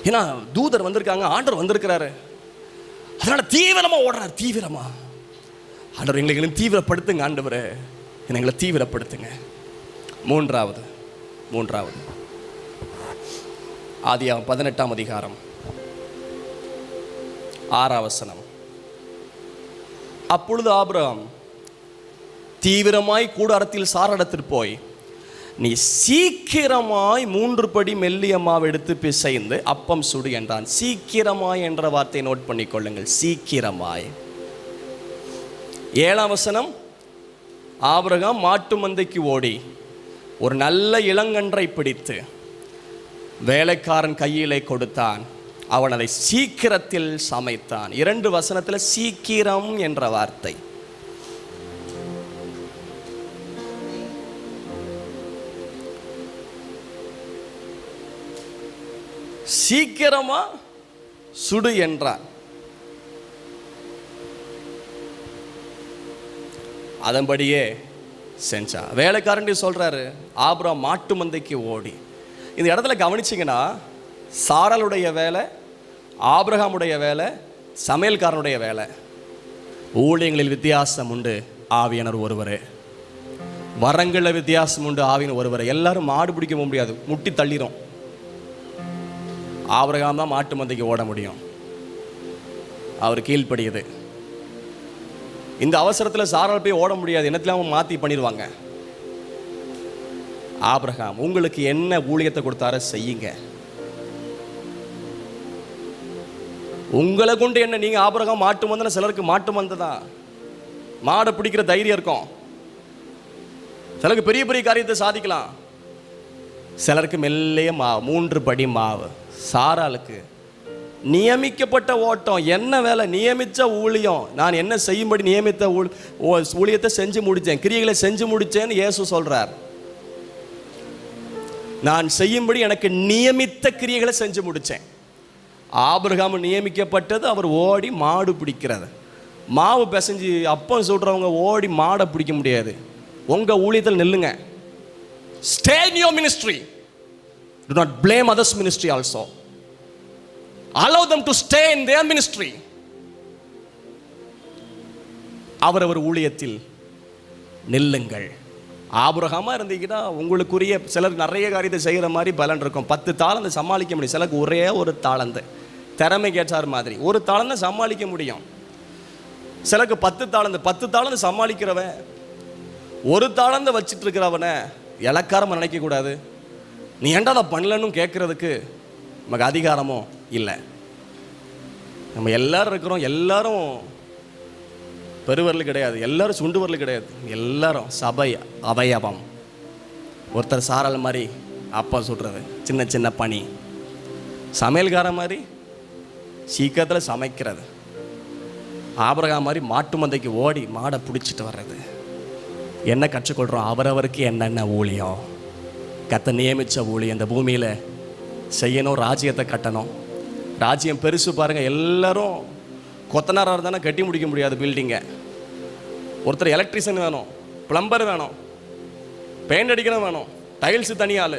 ஏன்னா தூதர் வந்திருக்காங்க, ஆண்டவர் வந்திருக்கிறாரு, அதனால தீவிரமா ஓடுறார். தீவிரமா ஆண்டவர் எங்களை தீவிரப்படுத்துங்க, ஆண்டவரே எங்களை தீவிரப்படுத்துங்க. மூன்றாவது ஆதியாகமம் 18 அதிகாரம் 6 வசனம். அப்பொழுது ஆபிரகாம் தீவிரமாய் கூடாரத்தில் சாரடத்தில் போய், நீ சீக்கிரமாய் 3 படி மெல்லிய மாவு எடுத்து பிசைந்து அப்பம் சுடு என்றான். சீக்கிரமாய் என்ற வார்த்தையை நோட் பண்ணிக்கொள்ளுங்கள். சீக்கிரமாய். 7 வசனம். ஆபிரகாம் மாட்டு மந்தைக்கு ஓடி ஒரு நல்ல இளங்கன்றை பிடித்து வேலைக்காரன் கையிலே கொடுத்தான், அவன் அதை சீக்கிரத்தில் சமைத்தான். 2 வசனத்தில் சீக்கிரம் என்ற வார்த்தை. சீக்கிரமா சுடு என்றான். அதன்படியே செஞ்சா. வேலைக்காரன் சொல்றாரு, ஆபிரகாம் மாட்டு மந்தைக்கு ஓடி. இந்த இடத்துல கவனிச்சிங்கன்னா சாராளுடைய வேலை, ஆபிரகாமுடைய வேலை, சமையல்காரனுடைய வேலை. ஊழியங்களில் வித்தியாசம் உண்டு, ஆவியானவர் ஒருவரே. வரங்களில் வித்தியாசம் உண்டு, ஆவியானவர் ஒருவரே. எல்லாரும் மாடு பிடிக்க முடியாது, முட்டி தள்ளிடும். ஆபிரகாம் தான் மாட்டு மந்தைக்கு ஓட முடியும், அவர் கீழ்ப்படியது. இந்த அவசரத்தில் சாரால் போய் ஓட முடியாது, என்னத்துல அவங்க மாற்றி பண்ணிடுவாங்க. ஆபிரகாம் உங்களுக்கு என்ன ஊழியத்தை கொடுத்தார செய்யுங்க, உங்களை கொண்டு என்ன. நீங்க ஆபிரகாம் மாட்டு மந்தன, சிலருக்கு மாட்டு மந்தை தான், மாடை பிடிக்கிற தைரியம் இருக்கும். சிலருக்கு பெரிய பெரிய காரியத்தை சாதிக்கலாம், சிலருக்கு மெல்லைய மாவு, 3 படி மாவு. சாராளுக்கு நியமிக்கப்பட்ட ஓட்டம், என்ன வேலை, நியமித்த ஊழியம். நான் என்ன செய்யும்படி நியமித்த ஊழியத்தை செஞ்சு முடித்தேன், கிரியைகளை செஞ்சு முடித்தேன்னு இயேசு சொல்றார். நான் செய்யும்படி எனக்கு நியமித்த கிரியைகளை செஞ்சு முடித்தேன். ஆபிரகாம் நியமிக்கப்பட்டது, அவர் ஓடி மாடு பிடிக்கிறது. மாவு பிசைஞ்சு அப்பம் சொல்றவங்க ஓடி மாடை பிடிக்க முடியாது. உங்க ஊழியத்தில் நில்லுங்க. Stay in your ministry. Do not blame others' ministry also. Allow them to stay in their ministry. அவரவர் ஊழியத்தில் நில்லுங்கள். ஆபிரகாமா இருந்தீங்கன்னா உங்களுக்குரிய, சிலர் நிறைய காரியத்தை செய்கிற மாதிரி பலன் இருக்கும். 10 தாளந்து சமாளிக்க முடியும், சிலருக்கு ஒரே ஒரு தாளந்து, திறமை கேட்டார் மாதிரி ஒரு தாளந்தை சமாளிக்க முடியும். சிலருக்கு 10 தாளந்து சமாளிக்கிறவன், ஒரு தாளந்தை வச்சுட்டு இருக்கிறவனை இலக்காரமாக நினைக்கக்கூடாது. நீ ஏன்டா அதை பண்ணலன்னு கேட்கறதுக்கு நமக்கு அதிகாரமும் இல்லை. நம்ம எல்லாரும் இருக்கிறோம், எல்லாரும் பெருவரல் கிடையாது, எல்லாரும் சுண்டு வரல் கிடையாது, எல்லாரும் சபை அவயவம். ஒருத்தர் சாரல் மாதிரி அப்பா சுடுறது, சின்ன சின்ன பணி. சமையல்கார மாதிரி சீக்கிரத்தில் சமைக்கிறது. ஆபிரகாம் மாதிரி மாட்டு மந்தைக்கு ஓடி மாடை பிடிச்சிட்டு வர்றது. என்ன கற்றுக்கொள்கிறோம்? அவரவருக்கு என்னென்ன ஊழியம், கத்த நியமித்த ஊழியம் இந்த பூமியில் செய்யணும், ராஜ்யத்தை கட்டணும். ராஜ்யம் பெருசு பாருங்கள். எல்லாரும் கொத்தனாராக இருந்தானே கட்டி முடிக்க முடியாது பில்டிங்கை. ஒருத்தர் எலக்ட்ரிஷியன் வேணும், பிளம்பர் வேணும், பெயிண்ட் அடிக்கணும் வேணும், டைல்ஸு தனியாள்.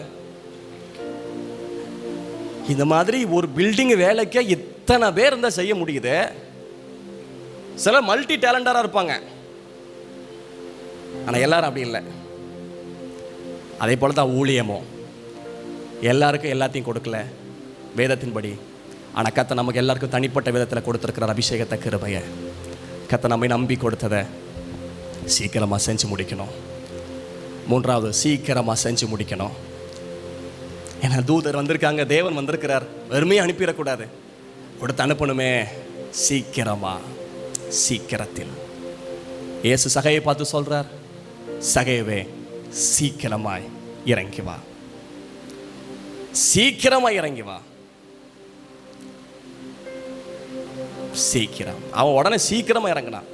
இந்த மாதிரி ஒரு பில்டிங் வேலைக்கு இத்தனை பேர் இருந்தால் செய்ய முடியுது. சில மல்டி டேலண்டராக இருப்பாங்க, ஆனால் எல்லாரும் அப்படி இல்லை. அதே போல தான் ஊழியமும், எல்லாருக்கும் எல்லாத்தையும் கொடுக்கல வேதத்தின்படி. ஆனால் கத்த நமக்கு எல்லாருக்கும் தனிப்பட்ட விதத்தில் கொடுத்துருக்கிற அபிஷேகத்தை, கிருபையை, கத்த நம்மை நம்பி கொடுத்ததை சீக்கிரமாக செஞ்சு முடிக்கணும். 3வது, சீக்கிரமாக செஞ்சு முடிக்கணும். ஏன்னா தூதர் வந்திருக்காங்க, தேவன் வந்திருக்கிறார், வெறுமையாக அனுப்பிடக்கூடாது, கொடுத்து அனுப்பணுமே. சீக்கிரத்தில் இயேசு சகையை பார்த்து சொல்றார், சகையவே சீக்கிரமாய் இறங்கி வா, சீக்கிரமாய் இறங்கி வா. சீக்கிரம், அவன் உடனே சீக்கிரமா இறங்கினான்.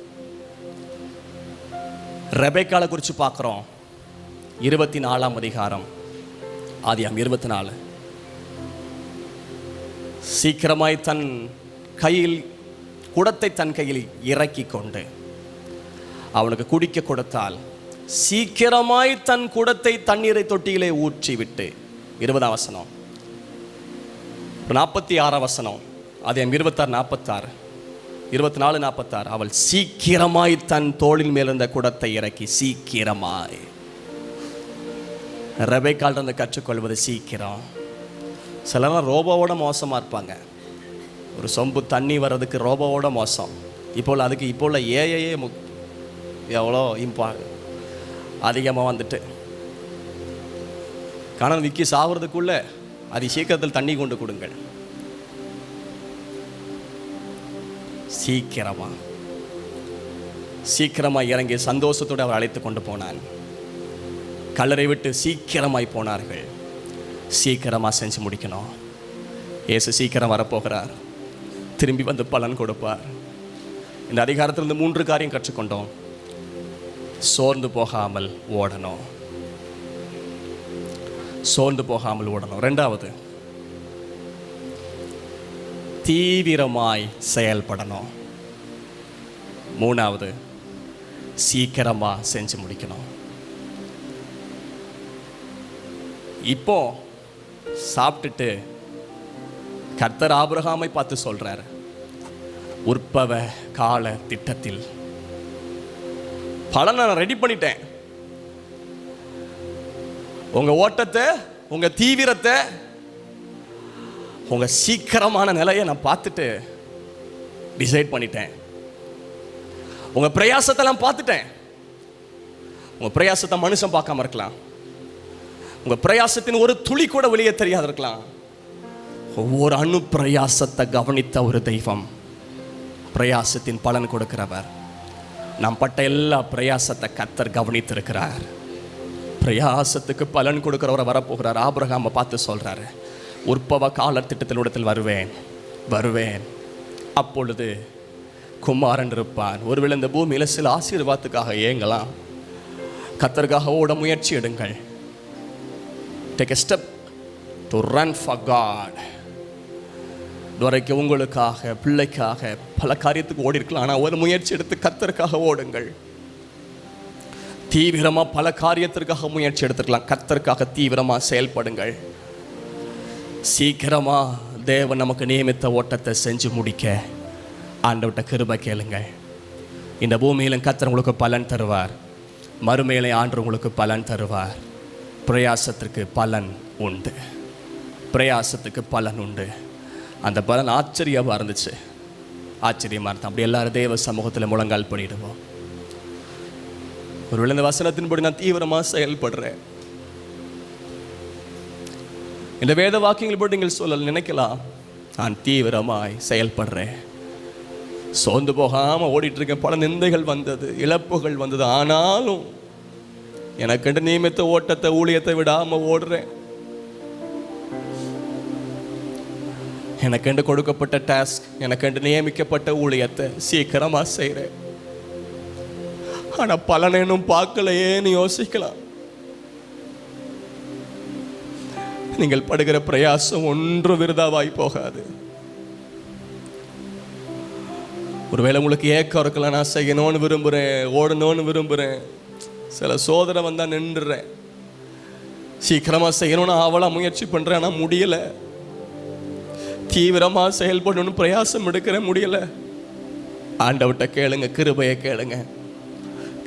ரெபெக்காளை குறித்து பார்க்குறோம். 24ஆம் அதிகாரம், ஆதியாம் 24. சீக்கிரமாய் தன் கையில் குடத்தை தன் கையில் இறக்கி கொண்டு அவனுக்கு குடிக்க கொடுத்தால், சீக்கிரமாய் தன் குடத்தை தண்ணீரை தொட்டியிலே ஊற்றி விட்டு. 20ஆம் வசனம், 46ஆம் வசனம், ஆதியாம் 26:46, 24:46. அவள் சீக்கிரமாய் தன் தோளின் மேல் இருந்த குடத்தை இறக்கி, சீக்கிரமாய். ரெபெக்காள் இருந்து கற்றுக்கொள்வது சீக்கிரம். சிலரும் ரோபோவோட மோசமாக இருப்பாங்க. ஒரு சொம்பு தண்ணி வர்றதுக்கு ரோபோவோட மோசம். இப்போ உள்ள ஏஐயே எவ்வளோ அதிகமாக வந்துட்டு, கணவன் விக்கி சாகிறதுக்குள்ள அது சீக்கிரத்தில் தண்ணி கொண்டு கொடுங்கள். சீக்கிரமாக இறங்கி சந்தோஷத்தோடு அவர் அழைத்து கொண்டு போனான். கல்லறை விட்டு சீக்கிரமாய் போனார்கள். சீக்கிரமாக செஞ்சு முடிக்கணும். இயேசு சீக்கிரம் வரப்போகிறார், திரும்பி வந்து பலன் கொடுப்பார். இந்த அதிகாரத்திலிருந்து 3 காரியம் கற்றுக்கொண்டோம். சோர்ந்து போகாமல் ஓடணும், சோர்ந்து போகாமல் ஓடணும். 2வது, தீவிரமாய் செயல்படணும். 3வது, சீக்கிரமா செஞ்சு முடிக்கணும். இப்போ சாப்பிட்டுட்டு கர்த்தர் ஆபிரகாமை பார்த்து சொல்றார், உற்பவ கால திட்டத்தில் பலனை நான் ரெடி பண்ணிட்டேன். உங்க ஓட்டத்தை, உங்க தீவிரத்தை, உங்க சீக்கிரமான நிலையை நான் பார்த்துட்டு டிசைட் பண்ணிட்டேன். உங்க பிரயாசத்தை நான் பார்த்துட்டேன். உங்க பிரயாசத்தை மனுஷன் பார்க்காம இருக்கலாம். உங்க பிரயாசத்தின் ஒரு துளி கூட வெளியே தெரியாது இருக்கலாம். ஒவ்வொரு அணு பிரயாசத்தை கவனித்த ஒரு தெய்வம், பிரயாசத்தின் பலன் கொடுக்கிறவர். நாம் பட்ட எல்லா பிரயாசத்தை கர்த்தர் கவனித்திருக்கிறார். பிரயாசத்துக்கு பலன் கொடுக்கிறவரை வரப்போகிறார். ஆபிரகாமை பார்த்து சொல்றாரு, உற்பவ கால திட்டத்திலூடத்தில் வருவேன், அப்பொழுது குமாரன் இருப்பான். ஒருவேளை இந்த பூமியில சில ஆசீர்வாதத்துக்காக ஏங்கலாம். கர்த்தருக்காக ஓட முயற்சி எடுங்கள். Take a step to run for God. இதுவரைக்கும் உங்களுக்காக, பிள்ளைக்காக பல காரியத்துக்கு ஓடி இருக்கலாம். ஆனால் ஒரு முயற்சி எடுத்து கர்த்தருக்காக ஓடுங்கள். தீவிரமா பல காரியத்திற்காக முயற்சி எடுத்துக்கலாம். கர்த்தருக்காக தீவிரமா செயல்படுங்கள். சீக்கிரமா தேவன் நமக்கு நியமித்த ஓட்டத்தை செஞ்சு முடிக்க ஆண்டவர்கிட்ட கிருபை கேளுங்கள். இந்த பூமியிலும் கர்த்தர் உங்களுக்கு பலன் தருவார். மறுமையிலே ஆண்டு உங்களுக்கு பலன் தருவார். பிரயாசத்திற்கு பலன் உண்டு. பிரயாசத்துக்கு பலன் உண்டு. அந்த பலன் ஆச்சரியமாக இருந்துச்சு. ஆச்சரியமாக இருந்தது. அப்படி எல்லாரும் தேவ சமூகத்தில் முழங்கால் பண்ணிடுவோம். ஒரு இந்த வசனத்தின்படி நான் தீவிரமாக செயல்படுறேன். இந்த வேத வாக்கியங்கள் போட்டு நீங்கள் சொல்ல நினைக்கலாம், நான் தீவிரமாய் செயல்படுறேன், சோர்ந்து போகாமல் ஓடிட்டு இருக்கேன். பல நிந்தைகள் வந்தது, இழப்புகள் வந்தது, ஆனாலும் எனக்கென்று நியமித்த ஓட்டத்தை, ஊழியத்தை விடாமல் ஓடுறேன். எனக்கென்று கொடுக்கப்பட்ட டாஸ்க், எனக்கென்று நியமிக்கப்பட்ட ஊழியத்தை சீக்கிரமாக செய்கிறேன். ஆனால் பலனும் பார்க்கலையேன்னு யோசிக்கலாம். நீங்கள் படுகிற பிரயாசம் ஒன்றும் விருதாவாய் போகாது. ஒருவேளை உங்களுக்கு ஏக்கம் இருக்கலாம், நான் செய்யணும்னு விரும்புகிறேன், ஓடணும்னு விரும்புகிறேன், சில சோதனை வந்தால் நின்றுறேன், சீக்கிரமாக செய்யணும்னு அவளாக முயற்சி பண்ணுறேன், ஆனால் முடியலை. தீவிரமாக செயல்படணும்னு பிரயாசம் எடுக்கிறேன், முடியலை. ஆண்டவர்கிட்ட கேளுங்க, கிருபையை கேளுங்க,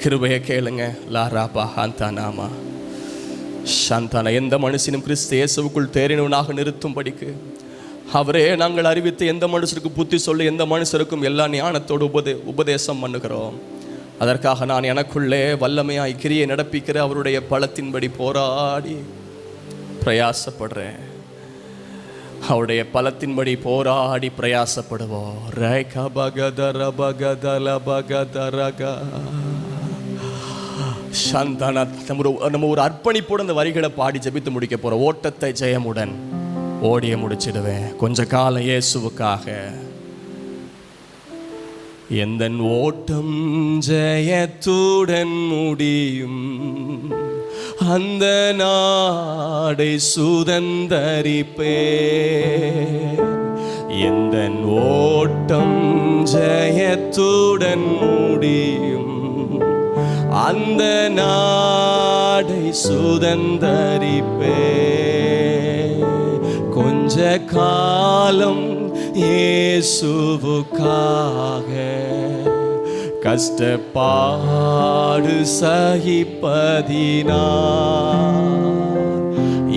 கிருபையை கேளுங்க. லாராபா ஹாந்தானாமா சாந்தானா. எந்த மனுஷனும் கிறிஸ்து இயேசுவுக்குள் தேறினவனாக நிறுத்தும்படிக்கு அவரே நாங்கள் அறிவித்து எந்த மனுஷருக்கு புத்தி சொல்லி எந்த மனுஷருக்கும் எல்லா ஞானத்தோடு உபதேசம் பண்ணுகிறோம். அதற்காக நான் எனக்குள்ளே வல்லமையாய் கிரியை நடப்பிக்கிற அவருடைய பலத்தின்படி போராடி பிரயாசப்படுறேன். அவருடைய பலத்தின்படி போராடி பிரயாசப்படுவோம். நம்ம ஒரு அர்ப்பணிப்போடு அந்த வரிகளை பாடி ஜெபித்து முடிக்க போறோம். ஓட்டத்தை ஜெயமுடன் ஓடிய முடிச்சிடுவேன். கொஞ்ச காலம் இயேசுவுக்காக. எந்த ஓட்டம் ஜெயத்துடன் முடியும், அந்த நாடை சுதந்தரிப்பே. எந்த ஓட்டம் ஜெயத்துடன் முடியும், அந்த நாடை சுதந்தரிப்பே. கொஞ்ச காலம் இயேசுவுக்காக கஷ்டப்பாடு சகிப்பதினார்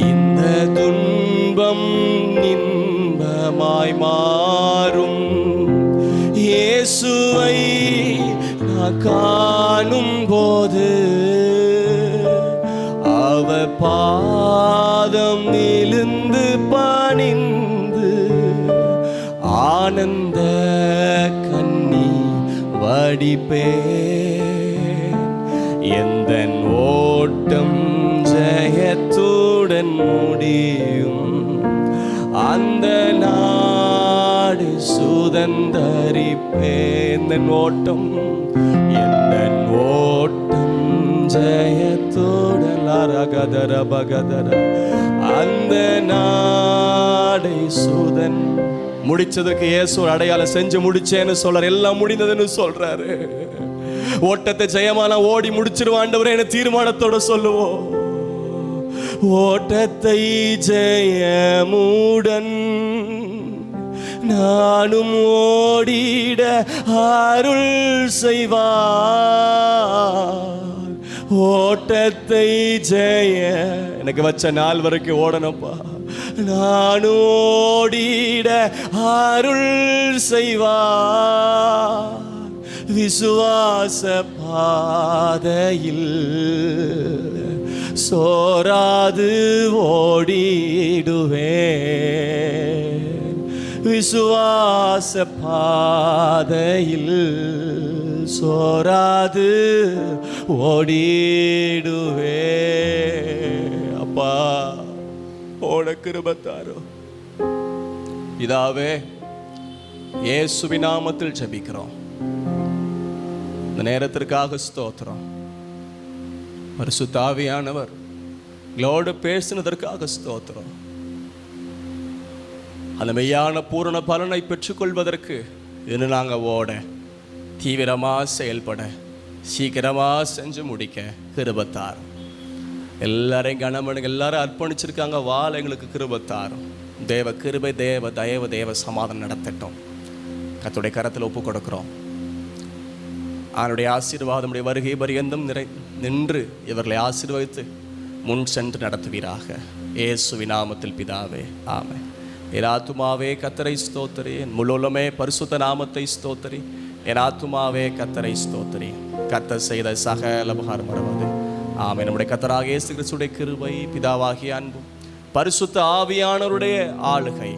இந்த துன்பம் இன்பமாய் மாறும். இயேசுவை நான் காணும் போது அவ பாதம் விழுந்து பணிந்து ஆனந்த கண்ணி வடிப்பே. எந்த ஓட்டம் ஜெயத்துடன் முடியும், அந்த நாடு சுதந்தரிப்பே. எந்த ஓட்டம், எந்த ஓட்டம் ஜெயத்துடன் அரகதர பகதர, அந்த நாடை சுதன் முடிச்சதுக்கு இயேசு ஒரு அடையாளம் செஞ்சு முடிச்சேன்னு சொல்றாரு. எல்லாம் முடிந்ததுன்னு சொல்றாரு. ஓட்டத்தை ஜெயமான ஓடி முடிச்சிருவாண்டவரே என தீர்மானத்தோட சொல்லுவோம். ஓட்டத்தை ஜெயமுடன் நானும் ஓடிட அருள் செய்வார். ஓட்டத்தை ஜெய எனக்கு வச்ச நாள் வரைக்கும் ஓடணும்ப்பா. நான் ஓடிட அருள் செய்வார் விசுவாச பாதையில் சோராது ஓடிடுவேன் விசுவாச பாதையில் சோராது ஓடிடுவே. அப்பா ஓட கிருபை தாரும். பிதாவே, இயேசுவின் நாமத்தில் ஜெபிக்கிறோம். இந்த நேரத்திற்காக ஸ்தோத்திரம். பரிசுத்த ஆவியானவர் எங்களோடு பேசினதற்காக ஸ்தோத்திரம். அந்த மெய்யான பூரண பலனை பெற்றுக்கொள்வதற்கு இன்னும் நாங்கள் ஓட தீவிரமாக செயல்பட சீக்கிரமாக செஞ்சு முடிக்க கிருபத்தார். எல்லாரையும் கனமனுங்க எல்லாரும் அர்ப்பணிச்சிருக்காங்க. வாழ எங்களுக்கு கிருபத்தாரும். தேவ கிருபை தேவ தயவு தேவ சமாதானம் நடத்தட்டும். கர்த்தருடைய கரத்தில் ஒப்பு கொடுக்கிறோம். அவனுடைய ஆசீர்வாதம் வருகை பரியந்தம் நின்று இவர்களை ஆசீர்வதித்து முன் சென்று நடத்துவீராக. இயேசுவின் நாமத்தில் பிதாவே, ஆமென். என் ஆத்துமாவே கர்த்தரை ஸ்தோத்திரி, என் முழுமே பரிசுத்த நாமத்தை ஸ்தோத்திரி. என் ஆத்துமாவே கர்த்தரை ஸ்தோத்திரி. கர்த்தர் செய்த சகல உபகாரம் மறவாதே. ஆமென். நம்முடைய கர்த்தராகிய இயேசு கிறிஸ்துவின் கிருபை, பிதாவாகிய அன்பும் பரிசுத்த ஆவியானவருடைய ஆளுகை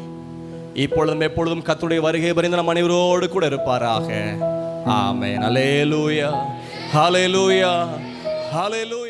இப்பொழுதும் எப்பொழுதும் கர்த்தருடைய வருகை பரிந்து நம் அனைவரோடு கூட இருப்பாராக. ஆமென். அல்லேலூயா, ஹல்லேலூயா, ஹல்லேலூயா.